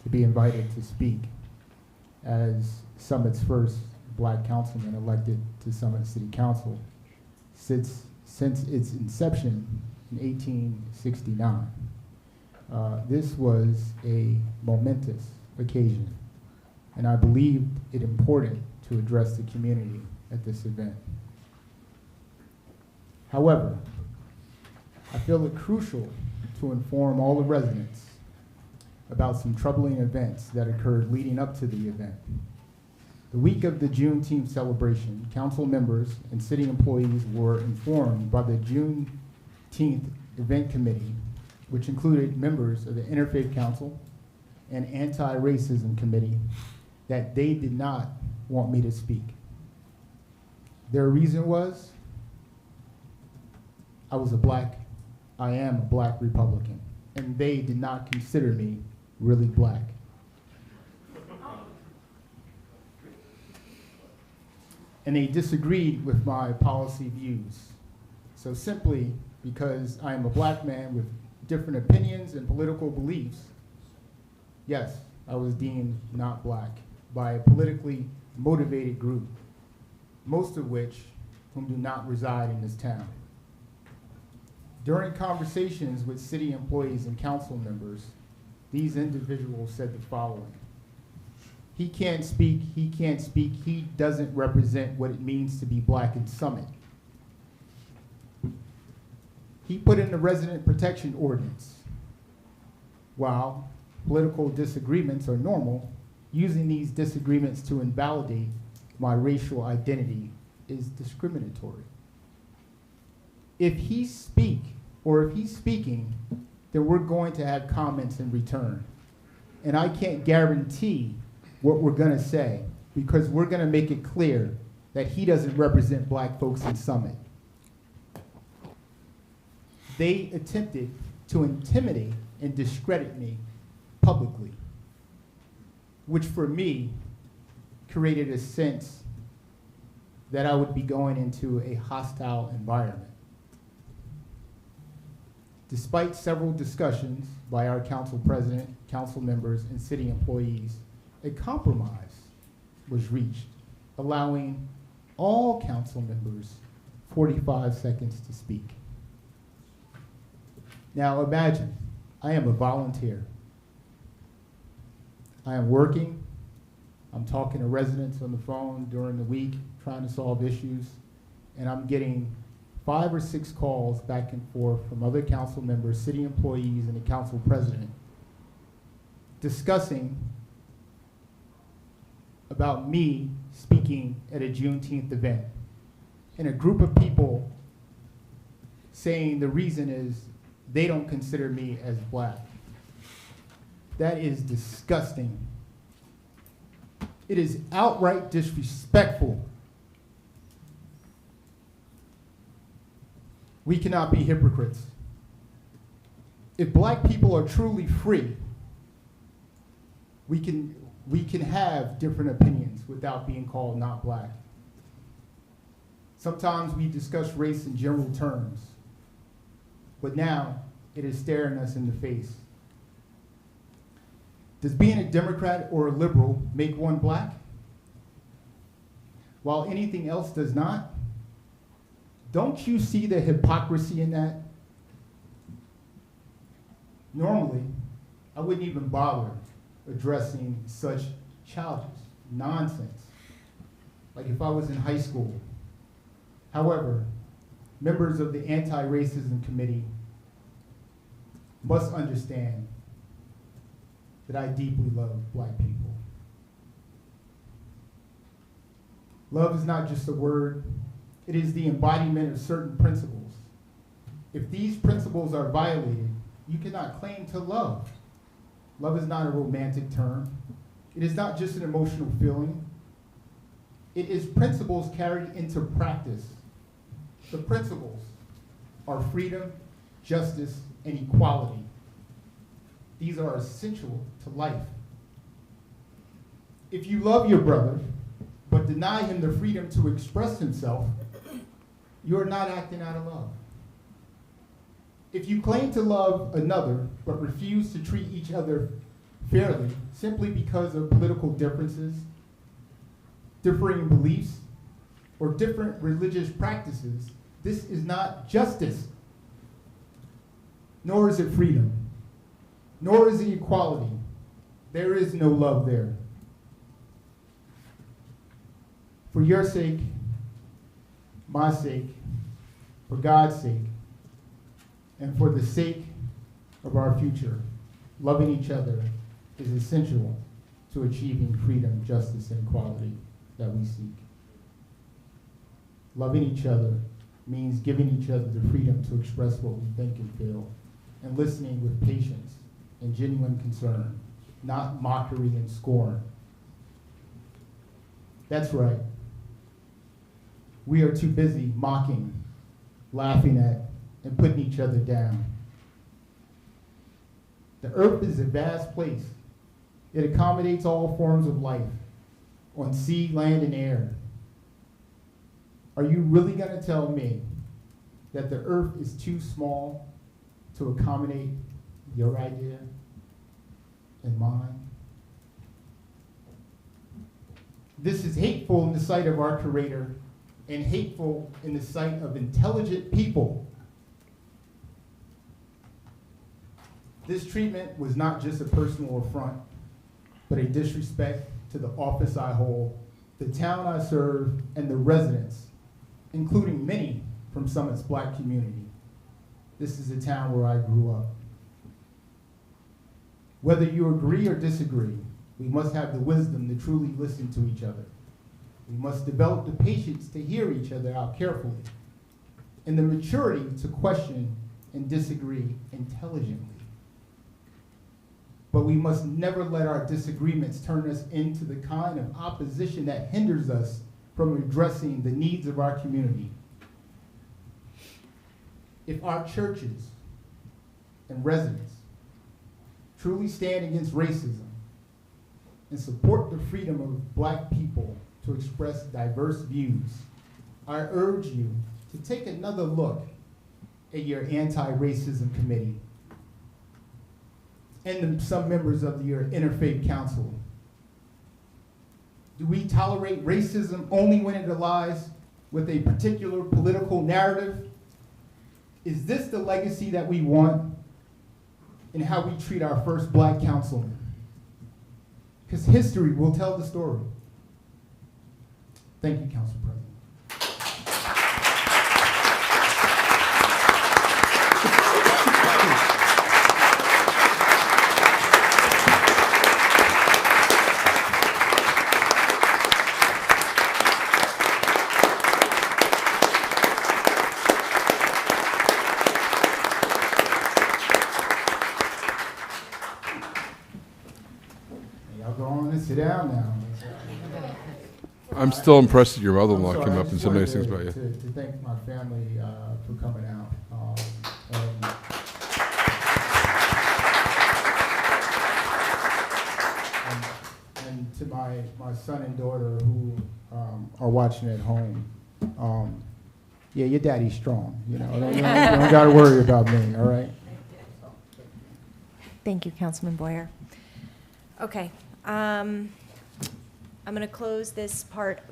to be invited to speak as Summit's first black councilman elected to Summit City Council since its inception in 1869. This was a momentous occasion, and I believed it important to address the community at this event. However, I feel it crucial to inform all the residents about some troubling events that occurred leading up to the event. The week of the Juneteenth celebration, council members and city employees were informed by the Juneteenth event committee, which included members of the Interfaith Council and Anti-Racism Committee, that they did not want me to speak. Their reason was, I am a black Republican, and they did not consider me really black. And they disagreed with my policy views. So simply because I am a black man with different opinions and political beliefs, yes, I was deemed not black by a politically motivated group, most of whom do not reside in this town. During conversations with city employees and council members, these individuals said the following: he can't speak, he doesn't represent what it means to be black in Summit. He put in the resident protection ordinance. While political disagreements are normal, using these disagreements to invalidate my racial identity is discriminatory. If he's speaking, then we're going to have comments in return. And I can't guarantee what we're gonna say, because we're gonna make it clear that he doesn't represent black folks in Summit. They attempted to intimidate and discredit me publicly, which for me created a sense that I would be going into a hostile environment. Despite several discussions by our council president, council members, and city employees, a compromise was reached, allowing all council members 45 seconds to speak. Now imagine, I am a volunteer. I am working, I'm talking to residents on the phone during the week, trying to solve issues, and I'm getting 5 or 6 calls back and forth from other council members, city employees, and the council president discussing about me speaking at a Juneteenth event. And a group of people saying the reason is they don't consider me as black. That is disgusting. It is outright disrespectful. We cannot be hypocrites. If black people are truly free, we can have different opinions without being called not black. Sometimes we discuss race in general terms, but now it is staring us in the face. Does being a Democrat or a liberal make one black? While anything else does not? Don't you see the hypocrisy in that? Normally, I wouldn't even bother addressing such childish nonsense, like if I was in high school. However, members of the Anti-Racism Committee must understand that I deeply love black people. Love is not just a word, it is the embodiment of certain principles. If these principles are violated, you cannot claim to love. Love is not a romantic term. It is not just an emotional feeling. It is principles carried into practice. The principles are freedom, justice, and equality. These are essential to life. If you love your brother, but deny him the freedom to express himself, you are not acting out of love. If you claim to love another, but refuse to treat each other fairly, simply because of political differences, differing beliefs, or different religious practices, this is not justice, nor is it freedom, nor is it equality. There is no love there. For your sake, my sake, for God's sake, and for the sake of our future, loving each other is essential to achieving freedom, justice, and equality that we seek. Loving each other means giving each other the freedom to express what we think and feel, and listening with patience and genuine concern, not mockery and scorn. That's right. We are too busy mocking, laughing at, and putting each other down. The earth is a vast place. It accommodates all forms of life on sea, land, and air. Are you really going to tell me that the earth is too small to accommodate your idea and mine? This is hateful in the sight of our Creator and hateful in the sight of intelligent people. This treatment was not just a personal affront, but a disrespect to the office I hold, the town I serve, and the residents, including many from Summit's black community. This is a town where I grew up. Whether you agree or disagree, we must have the wisdom to truly listen to each other. We must develop the patience to hear each other out carefully, and the maturity to question and disagree intelligently. But we must never let our disagreements turn us into the kind of opposition that hinders us from addressing the needs of our community. If our churches and residents truly stand against racism and support the freedom of black people to express diverse views, I urge you to take another look at your anti-racism committee and some members of your interfaith council. Do we tolerate racism only when it aligns with a particular political narrative? Is this the legacy that we want in how we treat our first black councilman? Because history will tell the story. Thank you, Council President. Y'all go on and sit down now.
I'm still impressed that your mother-in-law
I'm
came
sorry, I
up and
just
said nice
wanted
things about you.
To thank my family for coming out. And to my son and daughter who are watching at home, yeah, your daddy's strong. You know, you don't got to worry about me. All right.
Thank you, Councilman Boyer. Okay, I'm going to close this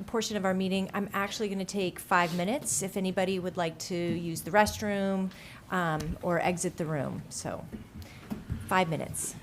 portion of our meeting. I'm actually going to take 5 minutes if anybody would like to use the restroom or exit the room. So, 5 minutes.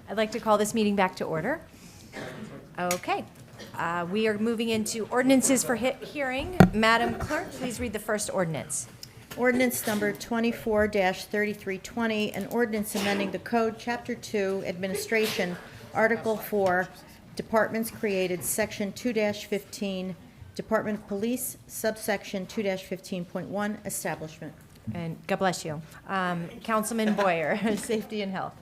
I'd like to call this meeting back to order. Okay. We are moving into ordinances for hearing. Madam Clerk, please read the first ordinance.
Ordinance number 24-3320, an ordinance amending the Code, Chapter 2, Administration, Article 4, Departments Created, Section 2-15, Department of Police, subsection 2-15.1, Establishment.
And God bless you. Councilman Boyer, Safety and Health.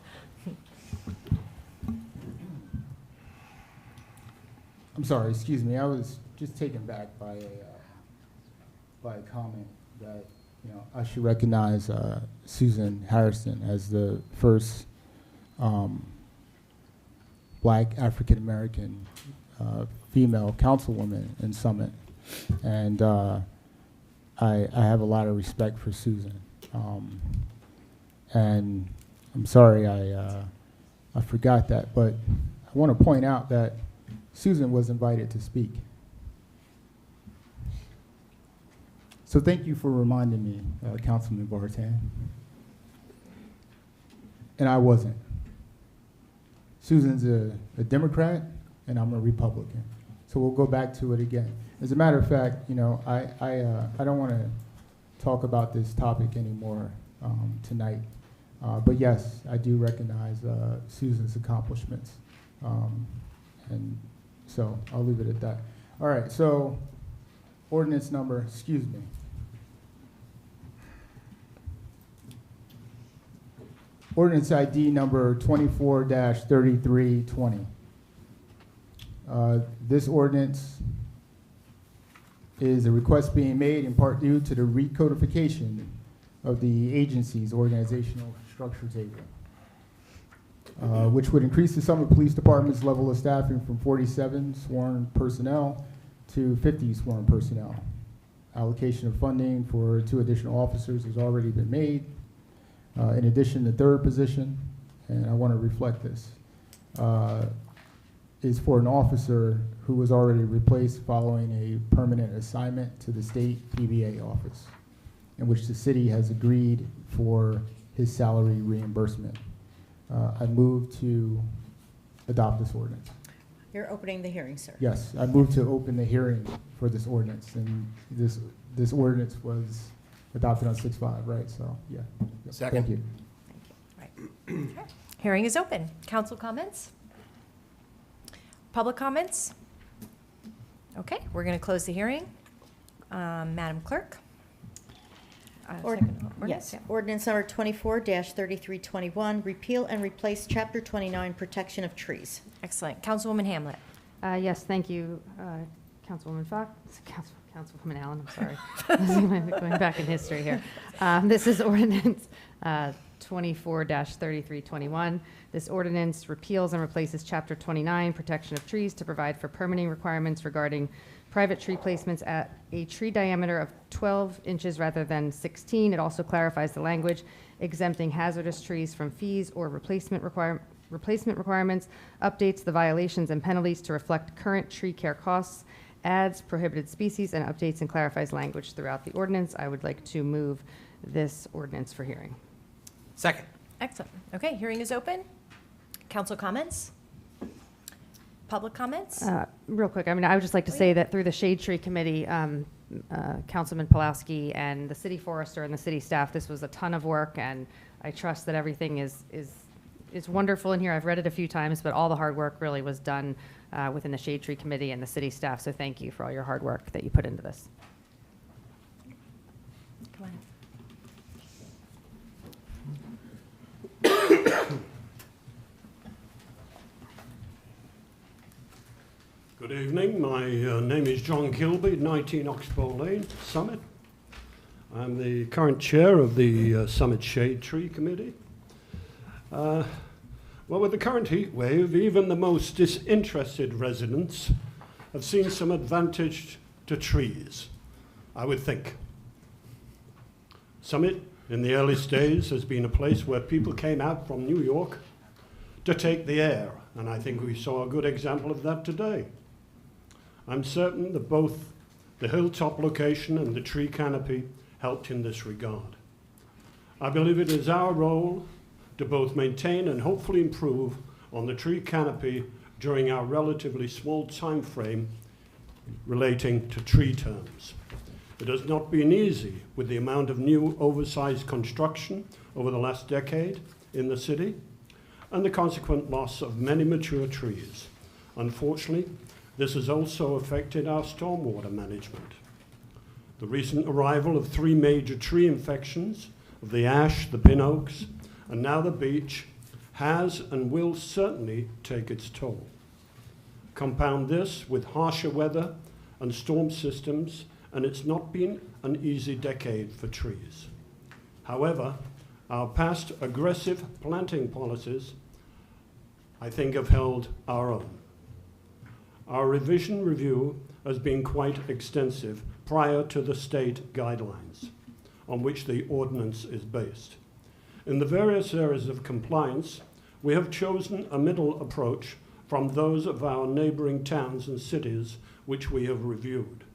I'm sorry, excuse me. I was just taken back by a comment that, I should recognize Susan Harrison as the first Black African-American female councilwoman in Summit. And I have a lot of respect for Susan. And I'm sorry I forgot that, but I want to point out that Susan was invited to speak. So thank you for reminding me, Councilman Bartan. And I wasn't. Susan's a Democrat, and I'm a Republican. So we'll go back to it again. As a matter of fact, I don't want to talk about this topic anymore tonight. But yes, I do recognize Susan's accomplishments. And so I'll leave it at that. All right, so ordinance number, excuse me. Ordinance ID number 24-3320. This ordinance is a request being made in part due to the recodification of the agency's organizational structure table, which would increase the Summit Police Department's level of staffing from 47 sworn personnel to 50 sworn personnel. Allocation of funding for 2 additional officers has already been made. In addition, the third position, and I want to reflect this, is for an officer who was already replaced following a permanent assignment to the state PBA office, in which the city has agreed for his salary reimbursement. I move to adopt this ordinance.
You're opening the hearing, sir.
Yes, I move to open the hearing for this ordinance, and this ordinance was adopted on 6/5, right? So, yeah.
Second.
Thank you.
Right. Okay. Hearing is open. Council comments? Public comments? Okay, we're going to close the hearing. Madam Clerk? Second ordinance,
Yes, ordinance number 24-3321, repeal and replace Chapter 29, Protection of Trees.
Excellent. Councilwoman Hamlet?
Yes, thank you, Councilwoman Fox, Councilwoman Allen, I'm sorry. Going back in history here. This is ordinance 24-3321. This ordinance repeals and replaces Chapter 29, Protection of Trees, to provide for permitting requirements regarding private tree placements at a tree diameter of 12 inches rather than 16. It also clarifies the language exempting hazardous trees from fees or replacement requirements, updates the violations and penalties to reflect current tree care costs, adds prohibited species, and updates and clarifies language throughout the ordinance. I would like to move this ordinance for hearing.
Second.
Excellent. Okay, hearing is open. Council comments? Public comments?
Real quick, I would just like to say that through the Shade Tree Committee, Councilman Pulowski and the city forester and the city staff, this was a ton of work, and I trust that everything is wonderful in here. I've read it a few times, but all the hard work really was done within the Shade Tree Committee and the city staff, so thank you for all your hard work that you put into this.
Come on.
Good evening. My name is John Kilby, 19 Oxbow Lane, Summit. I'm the current chair of the Summit Shade Tree Committee. Well, with the current heat wave, even the most disinterested residents have seen some advantage to trees, I would think. Summit, in the earliest days, has been a place where people came out from New York to take the air, and I think we saw a good example of that today. I'm certain that both the hilltop location and the tree canopy helped in this regard. I believe it is our role to both maintain and hopefully improve on the tree canopy during our relatively small time frame relating to tree terms. It has not been easy with the amount of new oversized construction over the last decade in the city and the consequent loss of many mature trees. Unfortunately, this has also affected our stormwater management. The recent arrival of 3 major tree infections of the ash, the pin oaks, and now the beech has and will certainly take its toll. Compound this with harsher weather and storm systems, and it's not been an easy decade for trees. However, our past aggressive planting policies, I think, have held our own. Our revision review has been quite extensive prior to the state guidelines on which the ordinance is based. In the various areas of compliance, we have chosen a middle approach from those of our neighboring towns and cities which we have reviewed.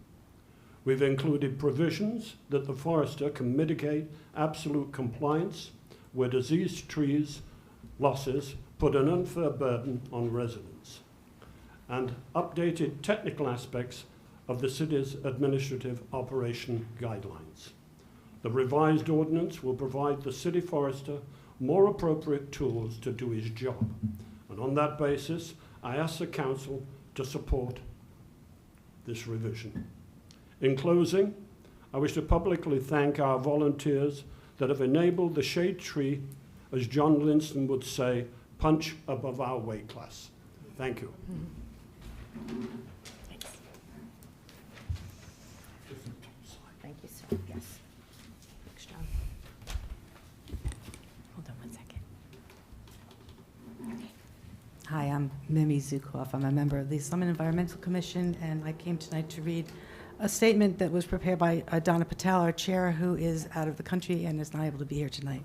We've included provisions that the forester can mitigate absolute compliance where diseased trees losses put an unfair burden on residents, and updated technical aspects of the city's administrative operation guidelines. The revised ordinance will provide the city forester more appropriate tools to do his job. And on that basis, I ask the council to support this revision. In closing, I wish to publicly thank our volunteers that have enabled the shade tree, as John Linston would say, punch above our weight class. Thank you.
Thank you, sir. Yes.
Thanks, John. Hold on one second.
Hi, I'm Mimi Zukov. I'm a member of the Summit Environmental Commission, and I came tonight to read a statement that was prepared by Donna Patel, our chair, who is out of the country and is not able to be here tonight.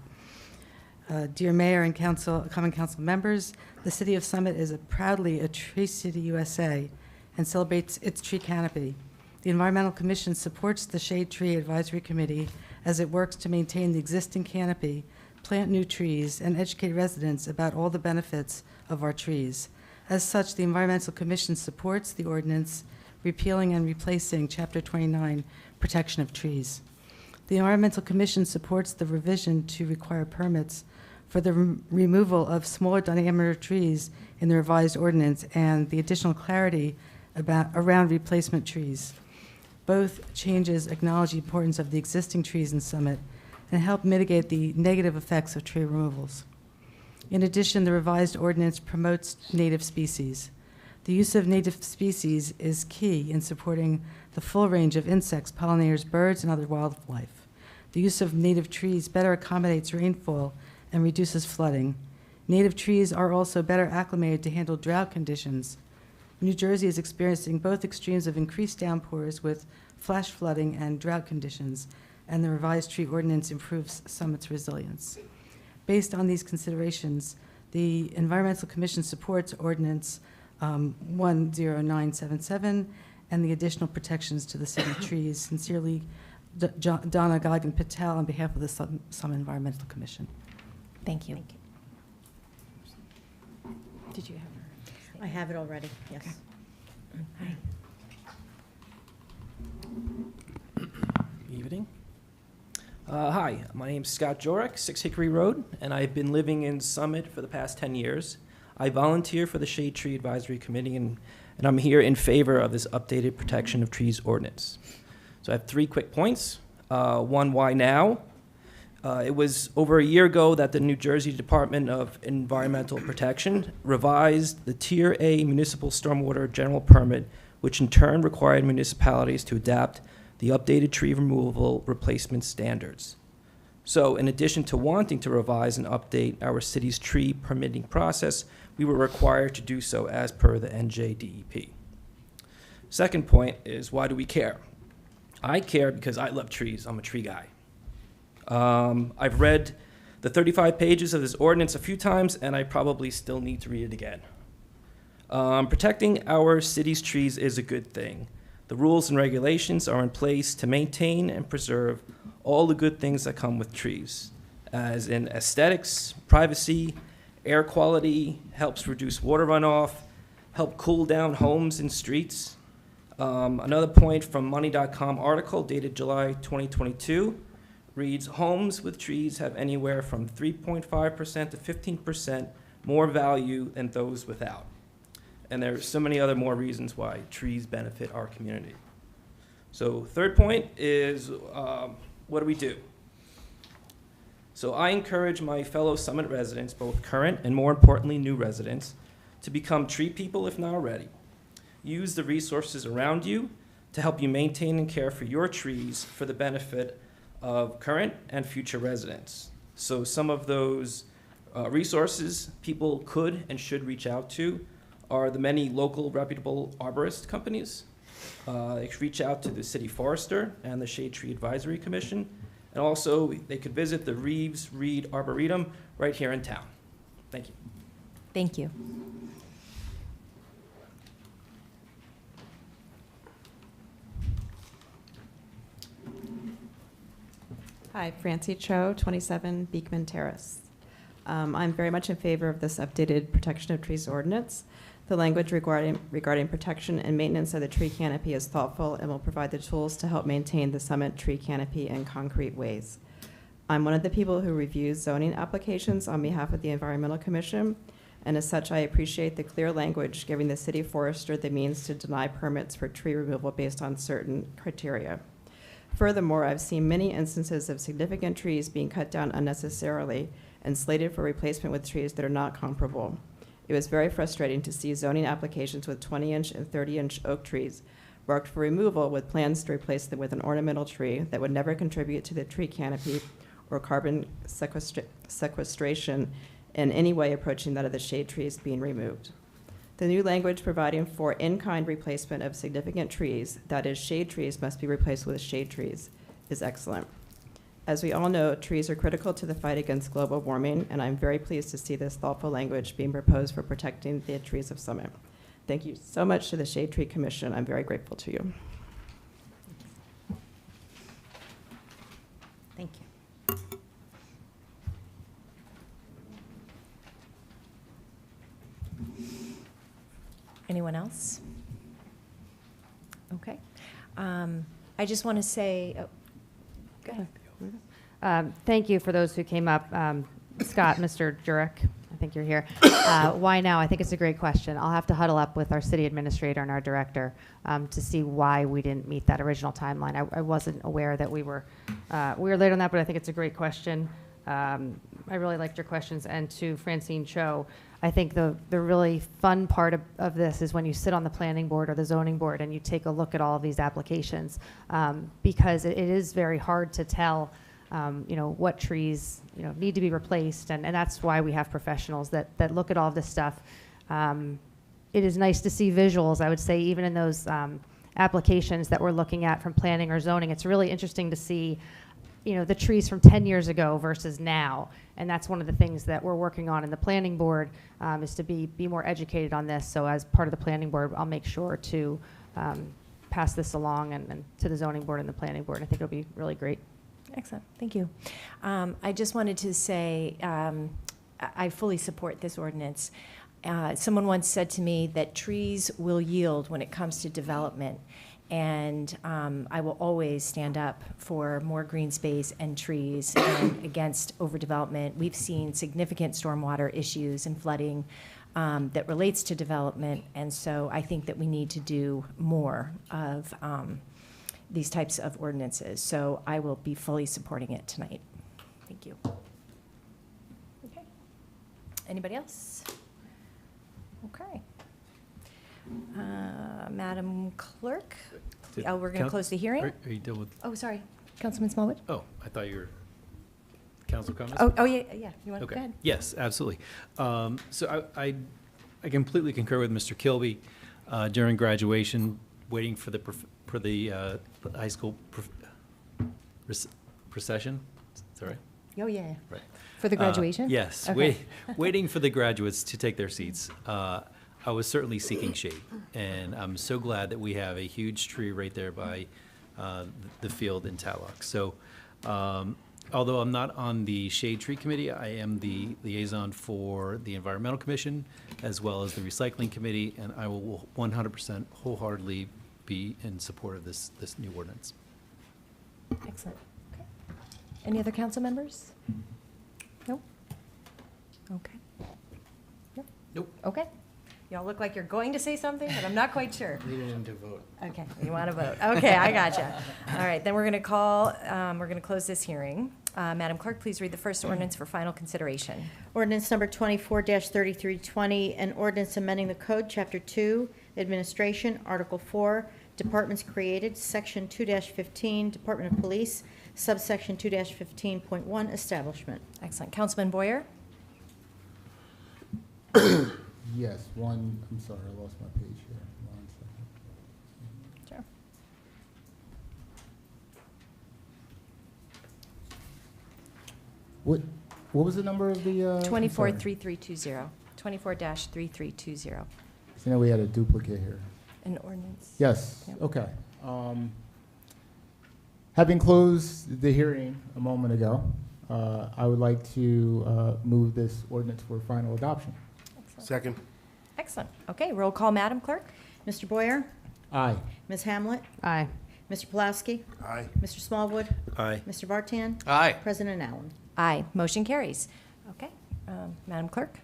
Dear Mayor and common council members, the City of Summit is proudly a Tree City, USA, and celebrates its tree canopy. The Environmental Commission supports the Shade Tree Advisory Committee as it works to maintain the existing canopy, plant new trees, and educate residents about all the benefits of our trees. As such, the Environmental Commission supports the ordinance repealing and replacing Chapter 29, Protection of Trees. The Environmental Commission supports the revision to require permits for the removal of smaller diameter trees in the revised ordinance and the additional clarity around replacement trees. Both changes acknowledge the importance of the existing trees in Summit and help mitigate the negative effects of tree removals. In addition, the revised ordinance promotes native species. The use of native species is key in supporting the full range of insects, pollinators, birds, and other wildlife. The use of native trees better accommodates rainfall and reduces flooding. Native trees are also better acclimated to handle drought conditions. New Jersey is experiencing both extremes of increased downpours with flash flooding and drought conditions, and the revised tree ordinance improves Summit's resilience. Based on these considerations, the Environmental Commission supports Ordinance 10977 and the additional protections to the city trees. Sincerely, Donna Goggin Patel on behalf of the Summit Environmental Commission.
Thank you.
Did you have her?
I have it already, yes.
Hi.
Evening. Hi, my name's Scott Jorek, 6 Hickory Road, and I've been living in Summit for the past 10 years. I volunteer for the Shade Tree Advisory Committee, and I'm here in favor of this updated Protection of Trees ordinance. So I have 3 quick points. One, why now? It was over a year ago that the New Jersey Department of Environmental Protection revised the Tier A Municipal Stormwater General Permit, which in turn required municipalities to adapt the updated tree removal replacement standards. So in addition to wanting to revise and update our city's tree permitting process, we were required to do so as per the NJDEP. Second point is, why do we care? I care because I love trees. I'm a tree guy. I've read the 35 pages of this ordinance a few times, and I probably still need to read it again. Protecting our city's trees is a good thing. The rules and regulations are in place to maintain and preserve all the good things that come with trees, as in aesthetics, privacy, air quality, helps reduce water runoff, help cool down homes and streets. Another point from money.com article dated July 2022 reads, homes with trees have anywhere from 3.5% to 15% more value than those without. And there are so many other more reasons why trees benefit our community. So third point is, what do we do? So I encourage my fellow Summit residents, both current and more importantly new residents, to become tree people if not already. Use the resources around you to help you maintain and care for your trees for the benefit of current and future residents. So some of those resources people could and should reach out to are the many local reputable arborist companies. They could reach out to the city forester and the Shade Tree Advisory Commission. And also, they could visit the Reeves Reed Arboretum right here in town. Thank you.
Thank you.
Hi, Francie Cho, 27 Beekman Terrace. I'm very much in favor of this updated protection of trees ordinance. The language regarding protection and maintenance of the tree canopy is thoughtful and will provide the tools to help maintain the summit tree canopy in concrete ways. I'm one of the people who reviews zoning applications on behalf of the Environmental Commission, and as such, I appreciate the clear language giving the city forester the means to deny permits for tree removal based on certain criteria. Furthermore, I've seen many instances of significant trees being cut down unnecessarily and slated for replacement with trees that are not comparable. It was very frustrating to see zoning applications with 20-inch and 30-inch oak trees marked for removal with plans to replace them with an ornamental tree that would never contribute to the tree canopy or carbon sequestration in any way approaching that of the shade trees being removed. The new language providing for in-kind replacement of significant trees, that is, shade trees must be replaced with shade trees, is excellent. As we all know, trees are critical to the fight against global warming, and I'm very pleased to see this thoughtful language being proposed for protecting the trees of Summit. Thank you so much to the Shade Tree Commission. I'm very grateful to you.
Thank you. Anyone else? Okay. I just want to say, oh, go ahead.
Thank you for those who came up. Scott, Mr. Jurek, I think you're here. Why now? I think it's a great question. I'll have to huddle up with our city administrator and our director to see why we didn't meet that original timeline. I wasn't aware that we were late on that, but I think it's a great question. I really liked your questions. And to Francine Cho, I think the really fun part of this is when you sit on the planning board or the zoning board and you take a look at all of these applications, because it is very hard to tell what trees need to be replaced, and that's why we have professionals that look at all of this stuff. It is nice to see visuals, I would say, even in those applications that we're looking at from planning or zoning. It's really interesting to see the trees from 10 years ago versus now. And that's one of the things that we're working on in the planning board, is to be more educated on this. So as part of the planning board, I'll make sure to pass this along and to the zoning board and the planning board. I think it'll be really great.
Excellent, thank you. I just wanted to say I fully support this ordinance. Someone once said to me that trees will yield when it comes to development. And I will always stand up for more green space and trees and against overdevelopment. We've seen significant stormwater issues and flooding that relates to development. And so I think that we need to do more of these types of ordinances. So I will be fully supporting it tonight. Thank you. Okay. Anybody else? Okay. Madam Clerk? Oh, we're going to close the hearing?
Are you done with?
Oh, sorry. Councilman Smallwood?
Oh, I thought you were council comments.
Oh, yeah. You want to
Okay.
go ahead?
Yes, absolutely. So I completely concur with Mr. Kilby. During graduation, waiting for the high school procession. Is that right?
Oh, yeah.
Right.
For the graduation?
Yes.
Okay.
Waiting for the graduates to take their seats. I was certainly seeking shade, and I'm so glad that we have a huge tree right there by the field in Tatlock. So although I'm not on the Shade Tree Committee, I am the liaison for the Environmental Commission as well as the Recycling Committee, and I will 100% wholeheartedly be in support of this new ordinance.
Excellent. Okay. Any other council members? No? Okay. No?
Nope.
Okay. Y'all look like you're going to say something, but I'm not quite sure.
Needed him to vote.
Okay, you want to vote. Okay, I gotcha. All right, then we're going to close this hearing. Madam Clerk, please read the first ordinance for final consideration.
Ordinance number 24-3320, an ordinance amending the code, Chapter 2, Administration, Article 4, Departments created, Section 2-15, Department of Police, subsection 2-15.1, Establishment.
Excellent. Councilman Boyer?
Yes, I'm sorry, I lost my page here. 1 second.
Sure.
What was the number of the?
24-3320. 24-3320.
So now we had a duplicate here.
An ordinance.
Yes,
Yep.
okay. Having closed the hearing a moment ago, I would like to move this ordinance for final adoption.
Excellent.
Second.
Excellent. Okay, roll call, Madam Clerk?
Mr. Boyer?
Aye.
Ms. Hamlet?
Aye.
Mr. Pulaski?
Aye.
Mr. Smallwood?
Aye.
Mr. Vartan?
Aye.
President Allen.
Aye. Motion carries. Okay, Madam Clerk?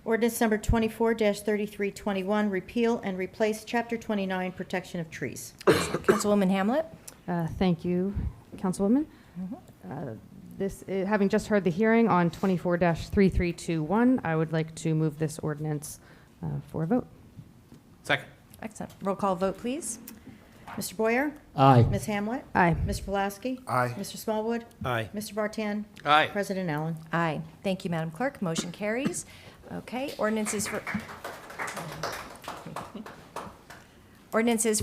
Ordinance number 24-3321, repeal and replace Chapter 29, Protection of Trees.
Councilwoman Hamlet?
Thank you, Councilwoman. Having just heard the hearing on 24-3321, I would like to move this ordinance for a vote.
Second.
Excellent. Roll call vote, please.
Mr. Boyer?
Aye.
Ms. Hamlet?
Aye.
Mr. Pulaski?
Aye.
Mr. Smallwood?
Aye.
Mr. Vartan?
Aye.
President Allen.
Aye. Thank you, Madam Clerk. Motion carries. Okay, ordinances for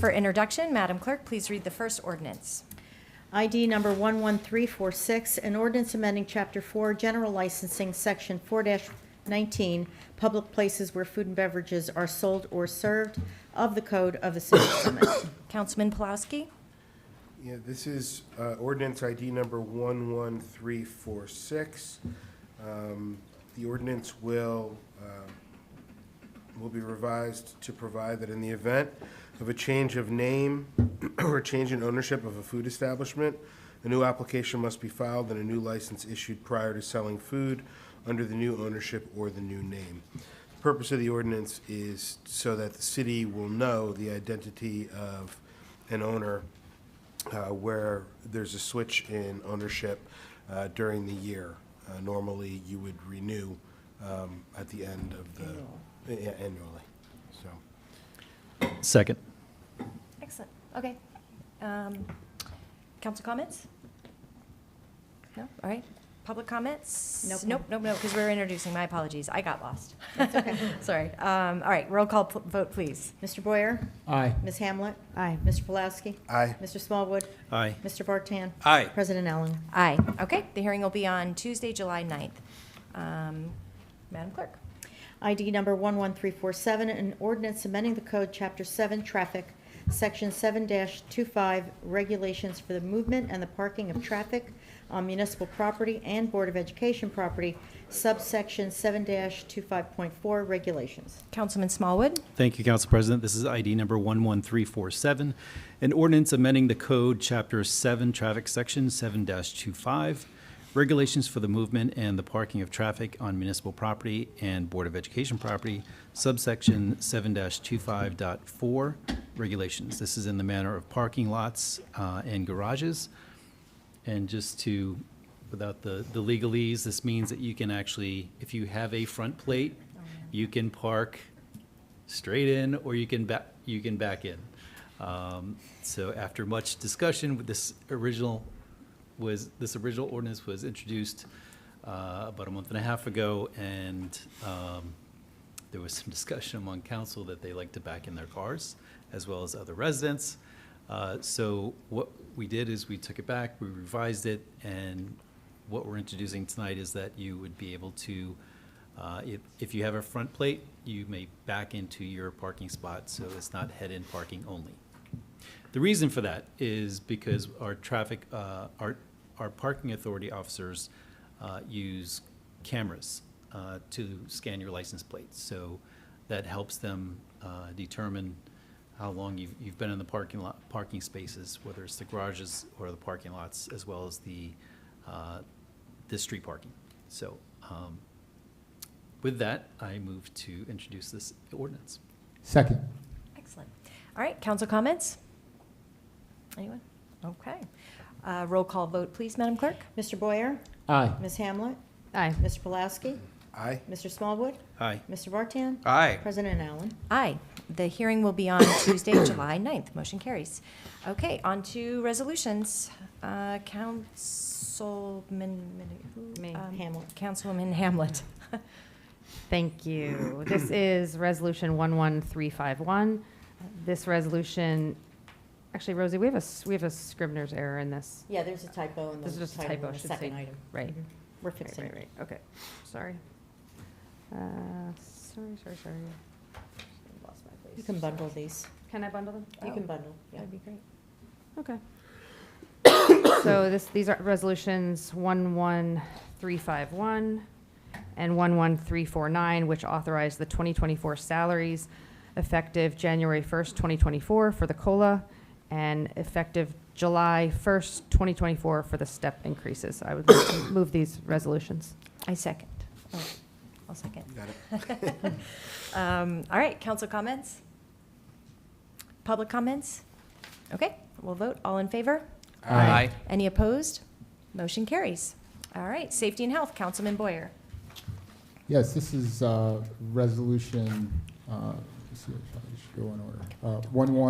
introduction. Madam Clerk, please read the first ordinance.
ID number 11346, an ordinance amending Chapter 4, General Licensing, Section 4-19, Public Places Where Food and Beverages Are Sold or Served, of the Code of the City of Summit.
Councilman Pulaski?
Yeah, this is ordinance ID number 11346. The ordinance will be revised to provide that in the event of a change of name or a change in ownership of a food establishment, a new application must be filed and a new license issued prior to selling food under the new ownership or the new name. The purpose of the ordinance is so that the city will know the identity of an owner where there's a switch in ownership during the year. Normally, you would renew at the end of the annually. So,
Second.
Excellent. Okay. Council comments? No? All right. Public comments?
Nope.
Nope, because we're introducing. My apologies. I got lost. That's okay. Sorry. All right. Roll call vote, please.
Mr. Boyer?
Aye.
Ms. Hamlet?
Aye.
Mr. Pulaski?
aye.
Mr. Smallwood?
Aye.
Mr. Vartan?
Aye.
President Allen.
Aye. Okay. The hearing will be on Tuesday, July 9th. Madam Clerk?
ID number 11347, an ordinance amending the code, Chapter 7, Traffic, Section 7-25, Regulations for the Movement and the Parking of Traffic on Municipal Property and Board of Education Property, subsection 7-25.4, Regulations.
Councilman Smallwood?
Thank you, Council President. This is ID number 11347, an ordinance amending the code, Chapter 7, Traffic, Section 7-25, Regulations for the Movement and the Parking of Traffic on Municipal Property and Board of Education Property, subsection 7-25.4, Regulations. This is in the manner of parking lots and garages. And just to, without the legalese, this means that you can actually, if you have a front plate, you can park straight in or you can back in. So after much discussion, this original ordinance was introduced about a month and a half ago, and there was some discussion among council that they like to back in their cars, as well as other residents. So what we did is we took it back, we revised it, and what we're introducing tonight is that you would be able to, if you have a front plate, you may back into your parking spot, so it's not head-in parking only. The reason for that is because our our parking authority officers use cameras to scan your license plates. So that helps them determine how long you've been in the parking spaces, whether it's the garages or the parking lots, as well as the street parking. So with that, I move to introduce this ordinance.
Second.
Excellent. All right, council comments? Anyone? Okay. Roll call vote, please, Madam Clerk.
Mr. Boyer?
Aye.
Ms. Hamlet?
Aye.
Mr. Pulaski?
Aye.
Mr. Smallwood?
Aye.
Mr. Vartan?
Aye.
President Allen?
Aye. The hearing will be on Tuesday, July 9th. Motion carries. Okay, on to resolutions.
Hamlet.
Councilwoman Hamlet.
Thank you. This is Resolution 11351. This resolution, actually, Rosie, we have a Scrivener's error in this.
Yeah, there's a typo in the
This is just a
title
typo,
of the
should
second
say-
item.
right.
Mhm. We're
Right,
fixing
right,
it.
right. Okay, sorry. Sorry. Lost my place.
You can bundle these.
Can I bundle them?
You
Oh,
can bundle, yeah.
That'd be great. Okay. So these are resolutions 11351 and 11349, which authorize the 2024 salaries effective January 1st, 2024 for the COLA and effective July 1st, 2024 for the step increases. I would like to move these resolutions.
I second. Oh, I'll second.
Got it.
All right, council comments? Public comments? Okay, we'll vote. All in favor?
Aye.
Any opposed? Motion carries. All right, safety and health, Councilman Boyer.
Yes, this is resolution, let's see, I should go in order.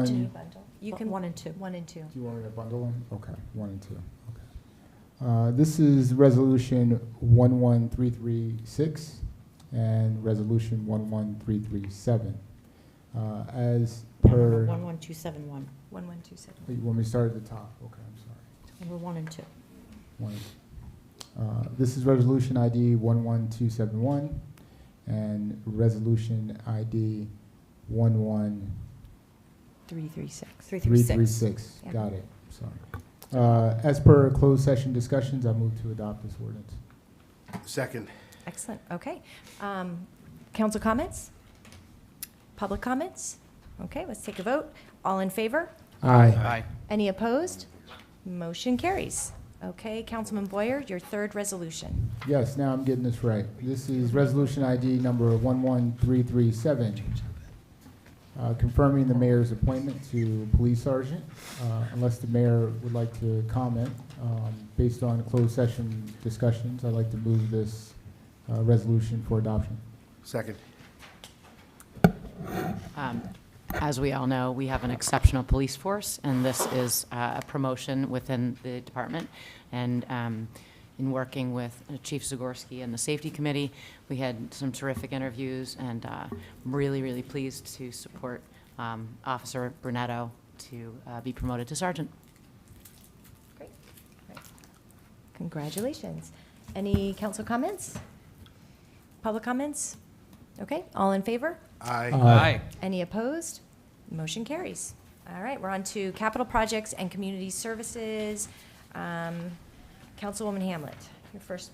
Do you bundle? You can.
1 and 2.
1 and 2.
Do you want me to bundle them? Okay, 1 and 2, okay. This is resolution 11336 and resolution 11337. As per,
11271.
1127.
wait, when we start at the top, okay, I'm sorry.
Number 1 and 2.
This is resolution ID 11271 and resolution ID
336.
11336.
Yeah.
Got it, sorry. As per closed session discussions, I move to adopt this ordinance.
Second.
Excellent, okay. Council comments? Public comments? Okay, let's take a vote. All in favor?
Aye.
Any opposed? Motion carries. Okay, Councilman Boyer, your third resolution.
Yes, now I'm getting this right. This is resolution ID number 11337, confirming the mayor's appointment to police sergeant. Unless the mayor would like to comment, based on closed session discussions, I'd like to move this resolution for adoption.
Second.
As we all know, we have an exceptional police force, and this is a promotion within the department. And in working with Chief Zagorski and the Safety Committee, we had some terrific interviews, and I'm really, really pleased to support Officer Brunetto to be promoted to sergeant.
Great. Congratulations. Any council comments? Public comments? Okay, all in favor?
Aye.
Any opposed? Motion carries. All right, we're on to capital projects and community services. Councilwoman Hamlet, your first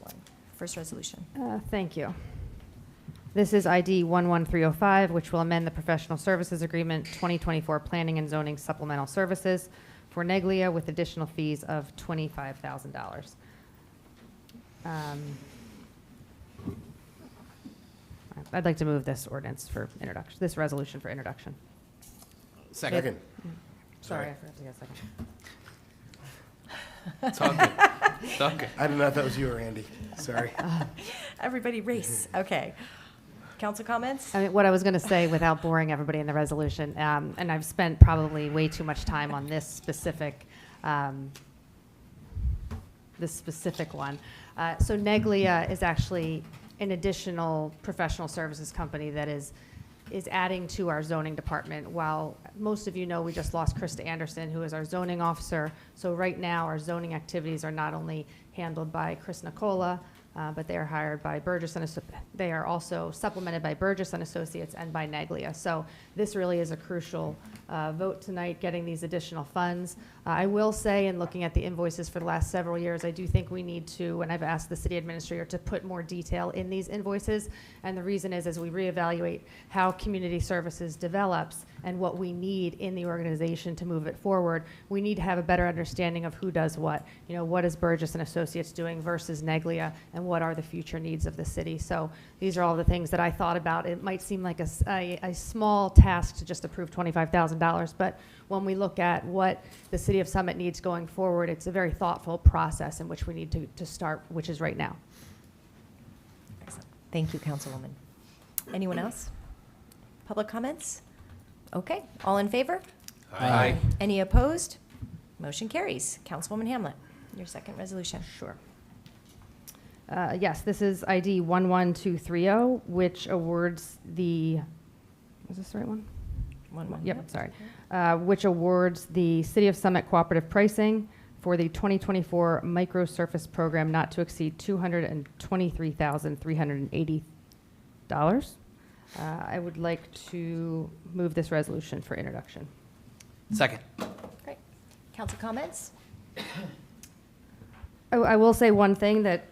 resolution.
Thank you. This is ID 11305, which will amend the professional services agreement 2024 planning and zoning supplemental services for Neglia with additional fees of $25,000. I'd like to move this ordinance for introduction, this resolution for introduction.
Second.
Sorry,
Sorry.
I forgot to get a second.
It's all good. It's all good.
I didn't know if that was you or Andy. Sorry.
Everybody race. Okay. Council comments?
I mean, what I was going to say without boring everybody in the resolution, and I've spent probably way too much time on this specific one. So Neglia is actually an additional professional services company that is adding to our zoning department. While most of you know, we just lost Krista Anderson, who is our zoning officer. So right now, our zoning activities are not only handled by Chris Nicola, but they are hired by Burgess and they are also supplemented by Burgess and Associates and by Neglia. So this really is a crucial vote tonight, getting these additional funds. I will say, in looking at the invoices for the last several years, I do think we need to, and I've asked the city administrator to put more detail in these invoices. And the reason is, as we reevaluate how community services develops and what we need in the organization to move it forward, we need to have a better understanding of who does what. You know, what is Burgess and Associates doing versus Neglia, and what are the future needs of the city? So these are all the things that I thought about. It might seem like a small task to just approve $25,000, but when we look at what the city of Summit needs going forward, it's a very thoughtful process in which we need to start, which is right now.
Excellent. Thank you, Councilwoman. Anyone else? Public comments? Okay, all in favor?
Aye.
Any opposed? Motion carries. Councilwoman Hamlet, your second resolution.
Sure. Yes, this is ID 11230, which awards the, is this the right one? Yep, sorry. Which awards the City of Summit cooperative pricing for the 2024 micro surface program not to exceed $223,380. I would like to move this resolution for introduction.
Second.
Great. Council comments?
I will say one thing, that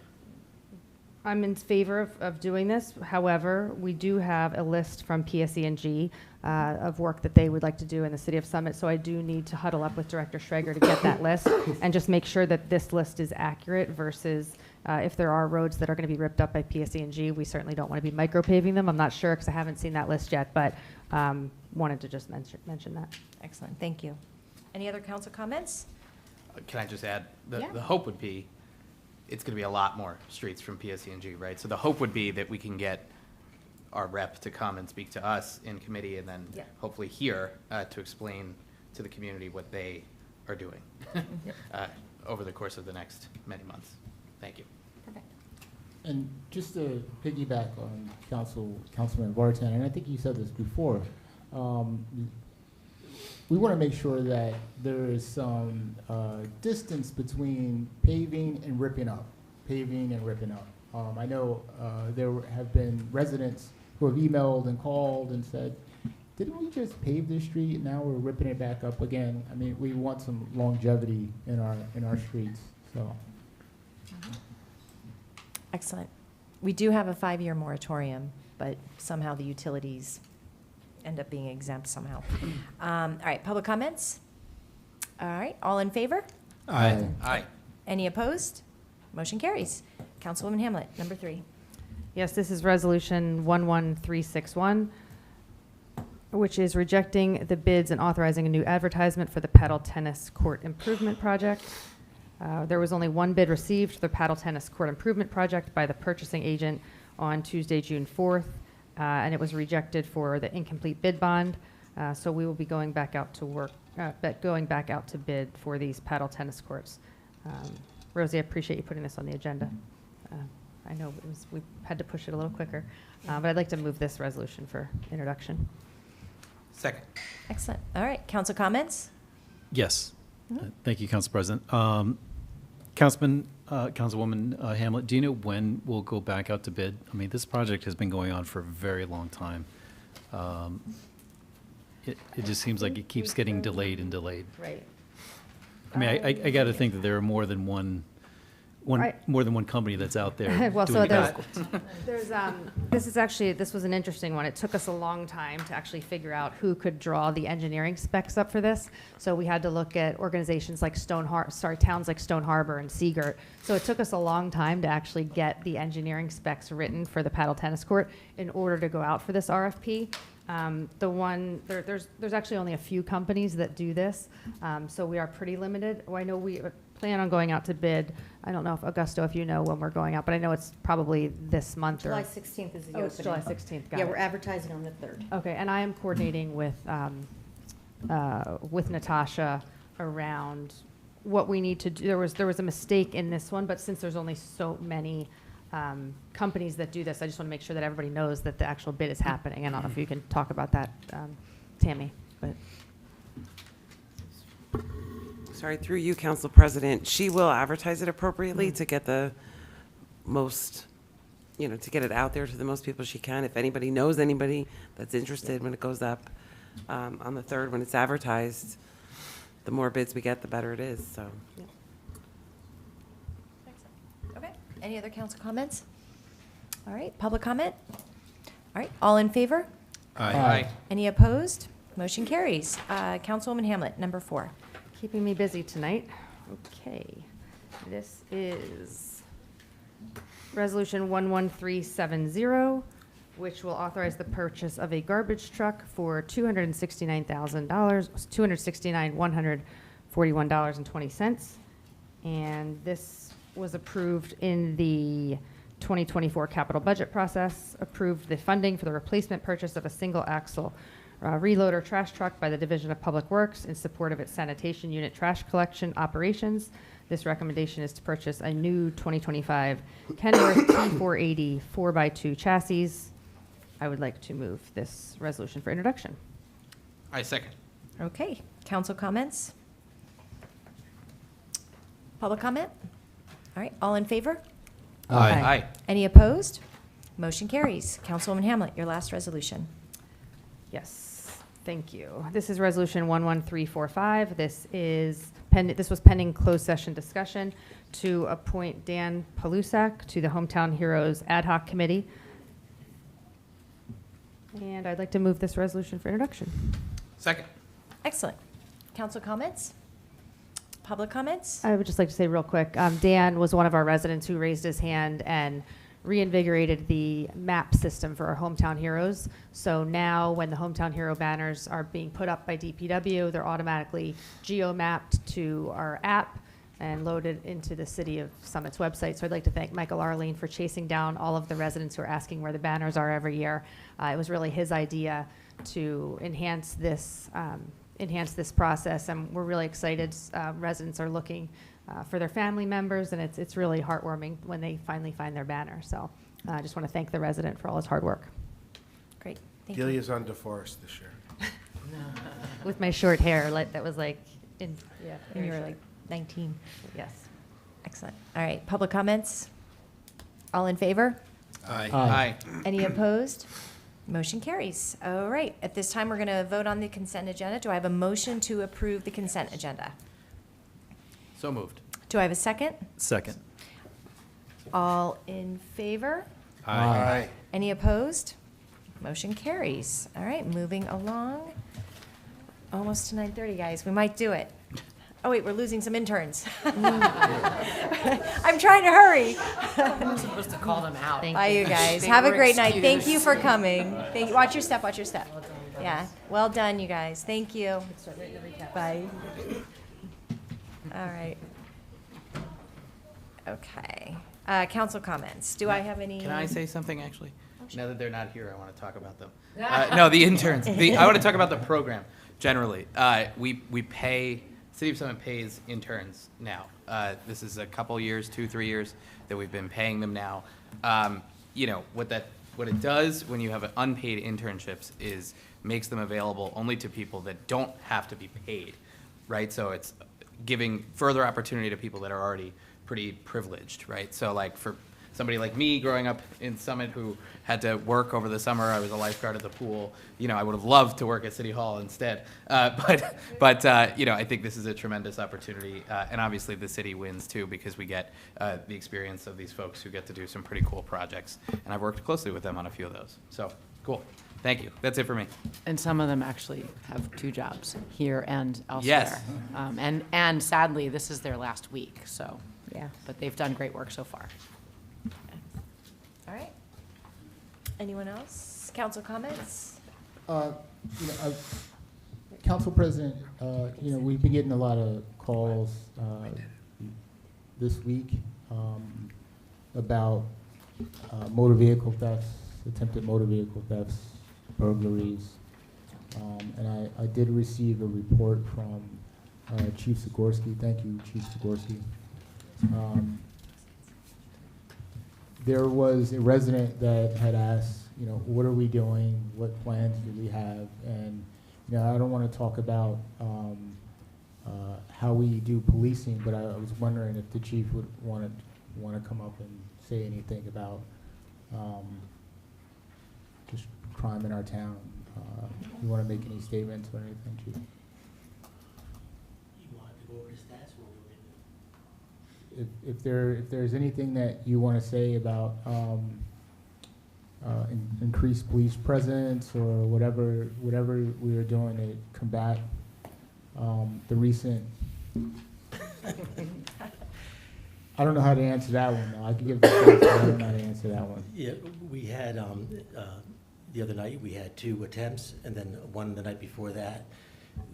I'm in favor of doing this. However, we do have a list from PSE&G of work that they would like to do in the city of Summit. So I do need to huddle up with Director Schrager to get that list and just make sure that this list is accurate versus if there are roads that are going to be ripped up by PSE&G, we certainly don't want to be micropaving them. I'm not sure because I haven't seen that list yet, but wanted to just mention that.
Excellent, thank you. Any other council comments?
Can I just add,
Yeah.
the hope would be, it's going to be a lot more streets from PSE&G, right? So the hope would be that we can get our rep to come and speak to us in committee, and then
Yeah.
hopefully here to explain to the community what they are doing over the course of the next many months. Thank you.
Perfect.
And just to piggyback on Councilman Vartan, and I think you said this before, we want to make sure that there is some distance between paving and ripping up. I know there have been residents who have emailed and called and said, didn't we just pave this street and now we're ripping it back up again? I mean, we want some longevity in our streets, so.
Excellent. We do have a 5-year moratorium, but somehow the utilities end up being exempt somehow. All right, public comments? All right, all in favor?
Aye. Aye.
Any opposed? Motion carries. Councilwoman Hamlet, number 3.
Yes, this is Resolution 11361, which is rejecting the bids and authorizing a new advertisement for the paddle tennis court improvement project. There was only one bid received for the paddle tennis court improvement project by the purchasing agent on Tuesday, June 4th, and it was rejected for the incomplete bid bond. So we will be going back out to bid for these paddle tennis courts. Rosie, I appreciate you putting this on the agenda. I know we had to push it a little quicker, but I'd like to move this resolution for introduction.
Second.
Excellent. All right, council comments?
Yes. Thank you, Council President. Councilwoman Hamlet, do you know when we'll go back out to bid? I mean, this project has been going on for a very long time. It just seems like it keeps getting delayed and delayed.
Right.
I mean, I got to think that there are more than one company that's out there.
Well,
doing
so
it.
this was an interesting one. It took us a long time to actually figure out who could draw the engineering specs up for this. So we had to look at organizations like towns like Stone Harbor and Seagirt. So it took us a long time to actually get the engineering specs written for the paddle tennis court in order to go out for this RFP. There's actually only a few companies that do this, so we are pretty limited. I know we plan on going out to bid. I don't know if Augusto, if you know when we're going out, but I know it's probably this month.
July 16th is the opening.
It's July 16th. Got
Yeah,
it.
we're advertising on the 3rd.
Okay, and I am coordinating with Natasha around what we need to do. There was a mistake in this one, but since there's only so many companies that do this, I just want to make sure that everybody knows that the actual bid is happening. I don't know if you can talk about that, Tammy. But
Sorry, through you, Council President, she will advertise it appropriately to get the most, to get it out there to the most people she can. If anybody knows anybody that's interested when it goes up on the 3rd, when it's advertised, the more bids we get, the better it is, so.
Okay, any other council comments? All right, public comment? All right, all in favor?
Aye.
Any opposed? Motion carries. Councilwoman Hamlet, number 4.
Keeping me busy tonight. Okay. This is Resolution 11370, which will authorize the purchase of a garbage truck for $269,000, $269,141.20. And this was approved in the 2024 capital budget process, approved the funding for the replacement purchase of a single axle reloader trash truck by the Division of Public Works in support of its sanitation unit trash collection operations. This recommendation is to purchase a new 2025 Kenworth T480 4x2 chassis. I would like to move this resolution for introduction.
I second.
Okay, council comments? Public comment? All right, all in favor?
Aye.
Any opposed? Motion carries. Councilwoman Hamlet, your last resolution.
Yes, thank you. This is Resolution 11345. This was pending closed session discussion to appoint Dan Palusak to the Hometown Heroes Ad Hoc Committee. And I'd like to move this resolution for introduction.
Second.
Excellent. Council comments? Public comments?
I would just like to say real quick, Dan was one of our residents who raised his hand and reinvigorated the map system for our Hometown Heroes. So now when the Hometown Hero banners are being put up by DPW, they're automatically geo-mapped to our app and loaded into the City of Summit's website. So I'd like to thank Michael Arlene for chasing down all of the residents who are asking where the banners are every year. It was really his idea to enhance this process, and we're really excited. Residents are looking for their family members, and it's really heartwarming when they finally find their banner. So I just want to thank the resident for all his hard work.
Great, thank you.
Delia's on DeForest this year.
With my short hair, that was like, when
you were like 19.
Yes.
Excellent. All right, public comments? All in favor?
Aye.
Any opposed? Motion carries. All right, at this time, we're going to vote on the consent agenda. Do I have a motion to approve the consent agenda?
So moved.
Do I have a second?
Second.
All in favor?
Aye.
Any opposed? Motion carries. All right, moving along. Almost to 9:30, guys. We might do it. Oh, wait, we're losing some interns. I'm trying to hurry.
I'm supposed to call them out.
Bye, you guys.
They
Have a
were
great night. Thank you
excused.
for coming. Thank you. Watch your step, watch your step. Yeah, well done, you guys. Thank you. Bye. All right. Okay. Council comments. Do I have any?
Can I say something, actually? Now that they're not here, I want to talk about them. No, the interns. I want to talk about the program generally. We pay, City of Summit pays interns now. This is a couple years, 2-3 years that we've been paying them now. What it does when you have unpaid internships is makes them available only to people that don't have to be paid, right? So it's giving further opportunity to people that are already pretty privileged, right? So like for somebody like me growing up in Summit who had to work over the summer, I was a lifeguard at the pool. I would have loved to work at City Hall instead. But I think this is a tremendous opportunity. And obviously the city wins too because we get the experience of these folks who get to do some pretty cool projects. And I've worked closely with them on a few of those. So cool. Thank you. That's it for me.
And some of them actually have 2 jobs here and elsewhere.
Yes.
And sadly, this is their last week, so.
Yeah.
But they've done great work so far.
All right. Anyone else? Council comments?
Council President, we've been getting a lot of calls this week about motor vehicle thefts, attempted motor vehicle thefts, burglaries. And I did receive a report from Chief Sikorsky. Thank you, Chief Sikorsky. There was a resident that had asked, what are we doing? What plans do we have? And, I don't want to talk about how we do policing, but I was wondering if the chief would want to come up and say anything about just crime in our town. You want to make any statements or anything, Chief?
You want to go over the stats? What we're gonna do?
If there's anything that you want to say about increased police presence or whatever we are doing to combat the recent. I don't know how to answer that one. Though. I can give the stats, but I don't know how to answer that one.
Yeah, we had, the other night, we had 2 attempts, and then one the night before that.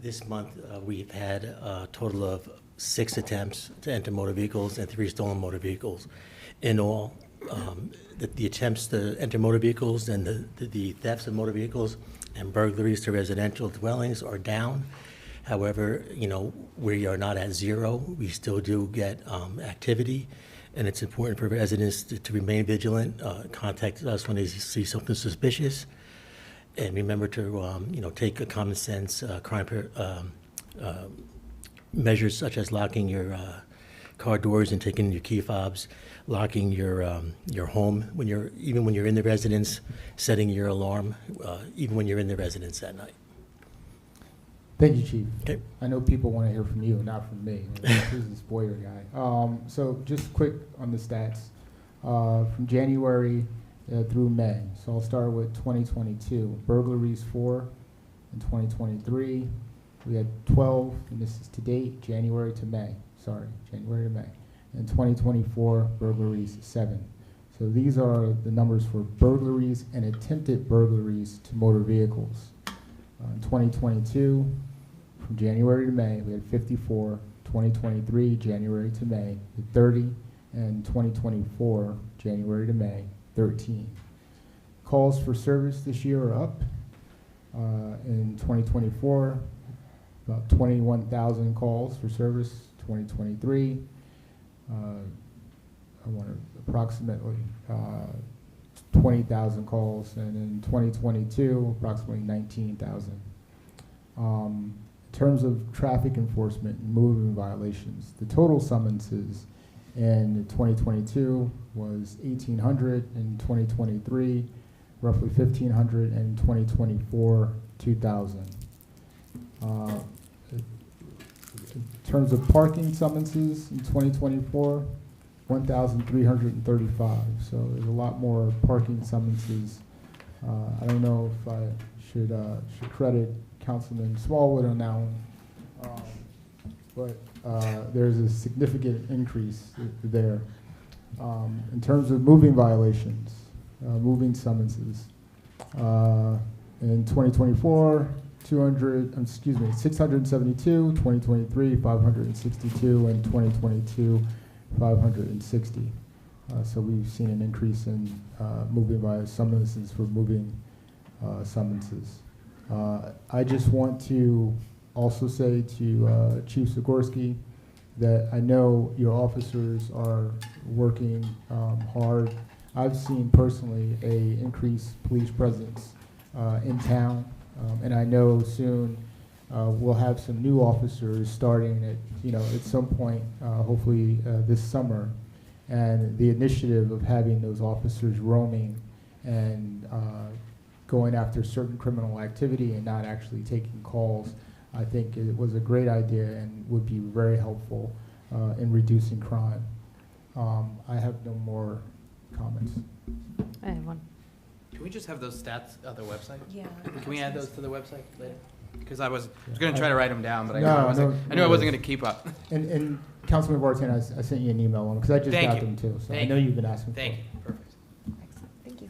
This month, we've had a total of 6 attempts to enter motor vehicles and 3 stolen motor vehicles. In all, the attempts to enter motor vehicles and the thefts of motor vehicles and burglaries to residential dwellings are down. However, you know, we are not at 0. We still do get activity, and it's important for residents to remain vigilant, contact us when they see something suspicious, and remember to, you know, take a common sense measures such as locking your car doors and taking your key fobs, locking your home even when you're in the residence, setting your alarm even when you're in the residence at night.
Thank you, Chief.
Okay.
I know people want to hear from you, not from me. Who's this Boyer guy? So just quick on the stats. From January through May. So I'll start with 2022. Burglaries 4 in 2023. We had 12, and this is to date, January to May. January to May. In 2024, burglaries 7. So these are the numbers for burglaries and attempted burglaries to motor vehicles. In 2022, from January to May, we had 54. 2023, January to May, 30. And 2024, January to May, 13. Calls for service this year are up. In 2024, about 21,000 calls for service. 2023, approximately 20,000 calls, and in 2022, approximately 19,000. In terms of traffic enforcement and moving violations, the total summonses in 2022 was 1,800, in 2023, roughly 1,500, and in 2024, 2,000. In terms of parking summonses in 2024, 1,335. So there's a lot more parking summonses. I don't know if I should credit Councilman Smallwood on that one, but there's a significant increase there. In terms of moving violations, moving summonses, in 2024, 672, 2023, 562, and 2022, 560. So we've seen an increase in moving by summonses for moving summonses. I just want to also say to Chief Sikorsky that I know your officers are working hard. I've seen personally a increased police presence in town. And I know soon we'll have some new officers starting at some point, hopefully this summer. And the initiative of having those officers roaming and going after certain criminal activity and not actually taking calls, I think it was a great idea and would be very helpful in reducing crime. I have no more comments.
I have one.
Can we just have those stats on the website?
Yeah.
Can we add those to the website later? Because I was
Yeah.
going to try to write them down, but I
No,
knew I wasn't
no
going to keep up.
And Councilman Barton, I sent you an email on because I just
Thank
got
you.
them too. So I
Thank
know
you.
you've been asking
Thank
for
you. Perfect.
Thank you.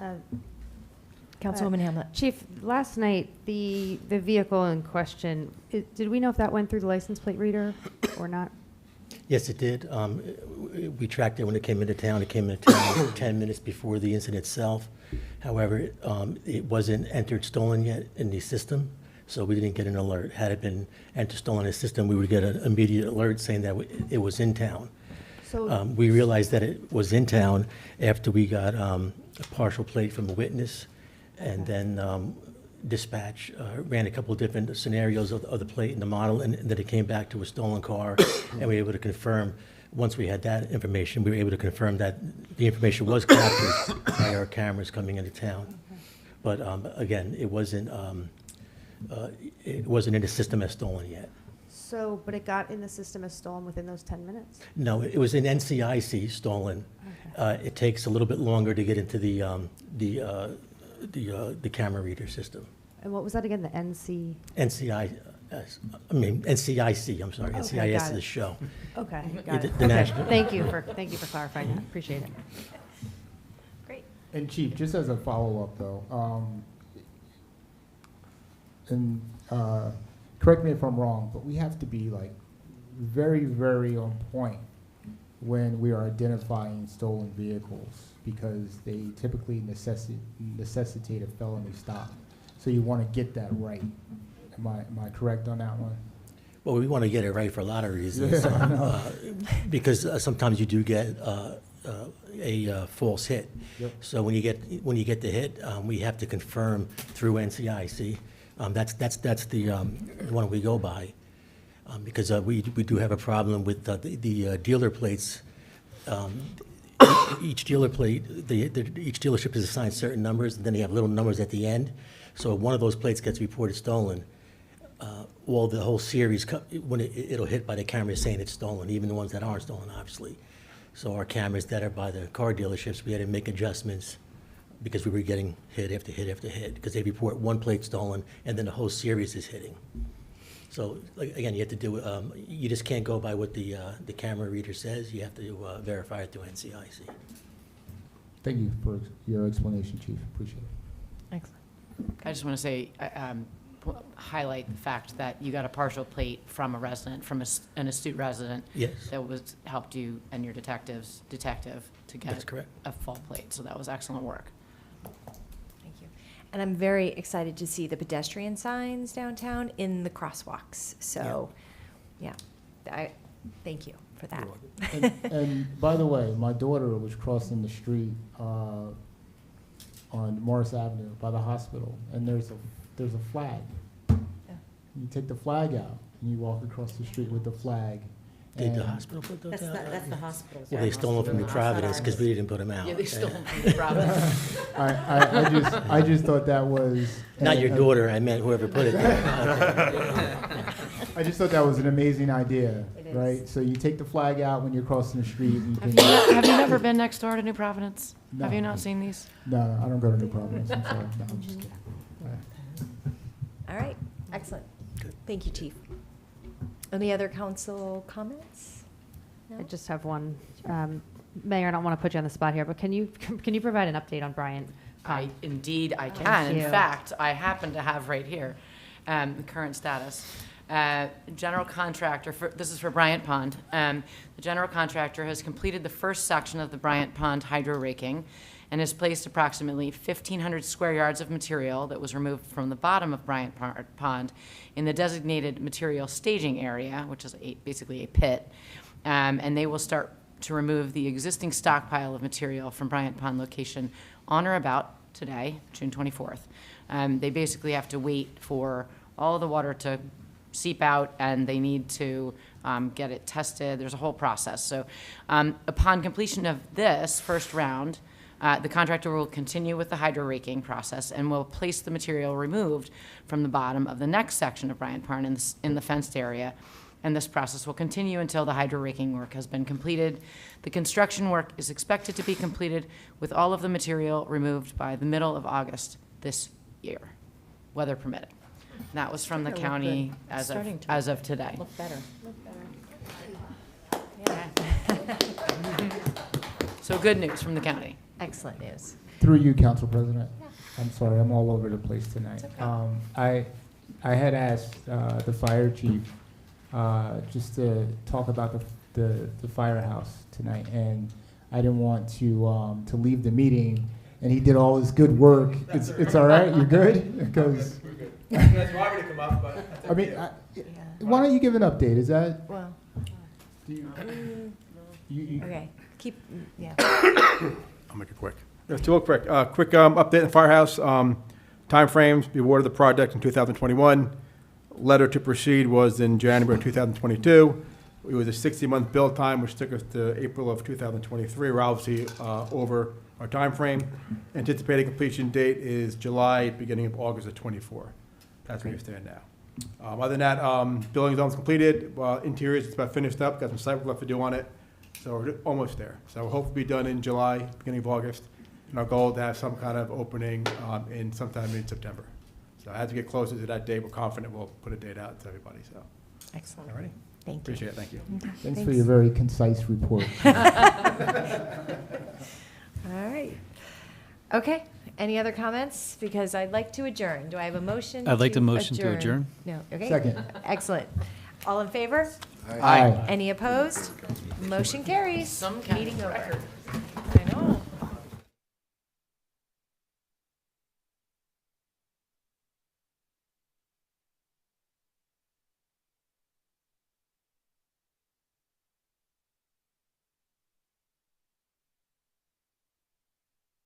Councilwoman Hamlet.
Chief, last night, the vehicle in question, did we know if that went through the license plate reader or not?
Yes, it did. We tracked it when it came into town. It came into town 10 minutes before the incident itself. However, it wasn't entered stolen yet in the system, so we didn't get an alert. Had it been entered stolen in the system, we would get an immediate alert saying that it was in town.
So
We realized that it was in town after we got a partial plate from a witness, and then dispatch ran a couple of different scenarios of the plate and the model, and then it came back to a stolen car, and we were able to confirm Once we had that information, we were able to confirm that the information was captured by our cameras coming into town. But again, it wasn't in the system as stolen yet.
So, but it got in the system as stolen within those 10 minutes?
No, it was in NCIC stolen. It takes a little bit longer to get into the camera reader system.
And what was that again, the NC?
NCIC, I'm sorry,
Okay,
NCIS
got
is the
it.
show.
Okay,
The-
got it.
the
Okay,
national-
thank you for clarifying that, appreciate it.
Great.
And Chief, just as a follow-up though, and correct me if I'm wrong, but we have to be like very, very on point when we are identifying stolen vehicles because they typically necessitate a felony stop. So you want to get that right. Am I correct on that one?
Well, we want to get it right for a lot of reasons.
Yeah, I know.
Because sometimes you do get a false hit.
Yep.
So when you get the hit, we have to confirm through NCIC. That's the one we go by. Because we do have a problem with the dealer plates. Each dealer plate, each dealership is assigned certain numbers, and then they have little numbers at the end. So if one of those plates gets reported stolen, the whole series, when it'll hit by the camera saying it's stolen, even the ones that aren't stolen, obviously. So our cameras that are by the car dealerships, we had to make adjustments because we were getting hit after hit after hit, because they report one plate stolen, and then the whole series is hitting. So, again, you have to do, you just can't go by what the camera reader says. You have to verify it through NCIC.
Thank you for your explanation, Chief. Appreciate it.
Excellent.
I just want to say, highlight the fact that you got a partial plate from a resident, from an astute resident.
Yes.
That helped you and your detective to get
That's correct.
a full plate. So that was excellent work.
Thank you. And I'm very excited to see the pedestrian signs downtown in the crosswalks. So, yeah, thank you for that.
And by the way, my daughter was crossing the street on Morris Avenue by the hospital, and there's a flag. You take the flag out, and you walk across the street with the flag.
Did the
and-
hospital put those out?
That's the hospital's.
Well, they stole them from the Providence because we didn't put them out.
Yeah, they stole them from the Providence.
I just thought that was.
Not your daughter, I meant whoever put it there.
I just thought that was an amazing idea,
It is.
right? So you take the flag out when you're crossing the street. And you
Have you never been next door to New Providence?
No.
Have you not seen these?
No, I don't go to New Providence. I'm sorry. No, I'm just kidding. All right.
All right, excellent. Thank you, Chief. Any other council comments?
I just have one. Mayor, I don't want to put you on the spot here, but can you provide an update on Bryant Pond?
Indeed, I
Thank
can. In
you.
fact, I happen to have right here the current status. General contractor, this is for Bryant Pond. The general contractor has completed the first section of the Bryant Pond hydro raking and has placed approximately 1,500 square yards of material that was removed from the bottom of Bryant Pond in the designated material staging area, which is basically a pit. And they will start to remove the existing stockpile of material from Bryant Pond location on or about today, June 24th. They basically have to wait for all the water to seep out, and they need to get it tested. There's a whole process. So upon completion of this first round, the contractor will continue with the hydro raking process and will place the material removed from the bottom of the next section of Bryant Pond in the fenced area. And this process will continue until the hydro raking work has been completed. The construction work is expected to be completed with all of the material removed by the middle of August this year, weather permitting. And that was from the
Starting to look
county
good. Starting to
as of today.
Look better.
So good news from the county.
Excellent news.
Through you, Council President. I'm sorry, I'm all over the place tonight. I had asked the fire chief just to talk about the firehouse tonight, and I didn't want to leave the meeting, and he did all his good work. It's all right? You're good? Because
That's why we to come up, but
I mean, why don't you give an update? Is that?
Well,
You,
okay, yeah.
I'll make it quick. It's real quick. Quick update on Firehouse. Timeframes, we awarded the project in 2021. Letter to proceed was in January of 2022. It was a 60-month build time, which took us to April of 2023. We're obviously over our time frame. Anticipated completion date is July, beginning of August of '24. That's where we stand now. Other than that, building's almost completed. Interiors, it's about finished up. Got some site work left to do on it. So we're almost there. So we'll hopefully be done in July, beginning of August. And our goal is to have some kind of opening in sometime in September. So as we get closer to that date, we're confident we'll put a date out to everybody. So,
Excellent.
all righty.
Thank you.
Appreciate it. Thank you.
Thanks for your very concise report.
All right. Okay, any other comments? Because I'd like to adjourn. Do I have a motion?
I'd like to motion to adjourn.
No, okay.
Second.
Excellent. All in favor?
Aye.
Any opposed? Motion carries.
Some kind of
Meeting over.
record.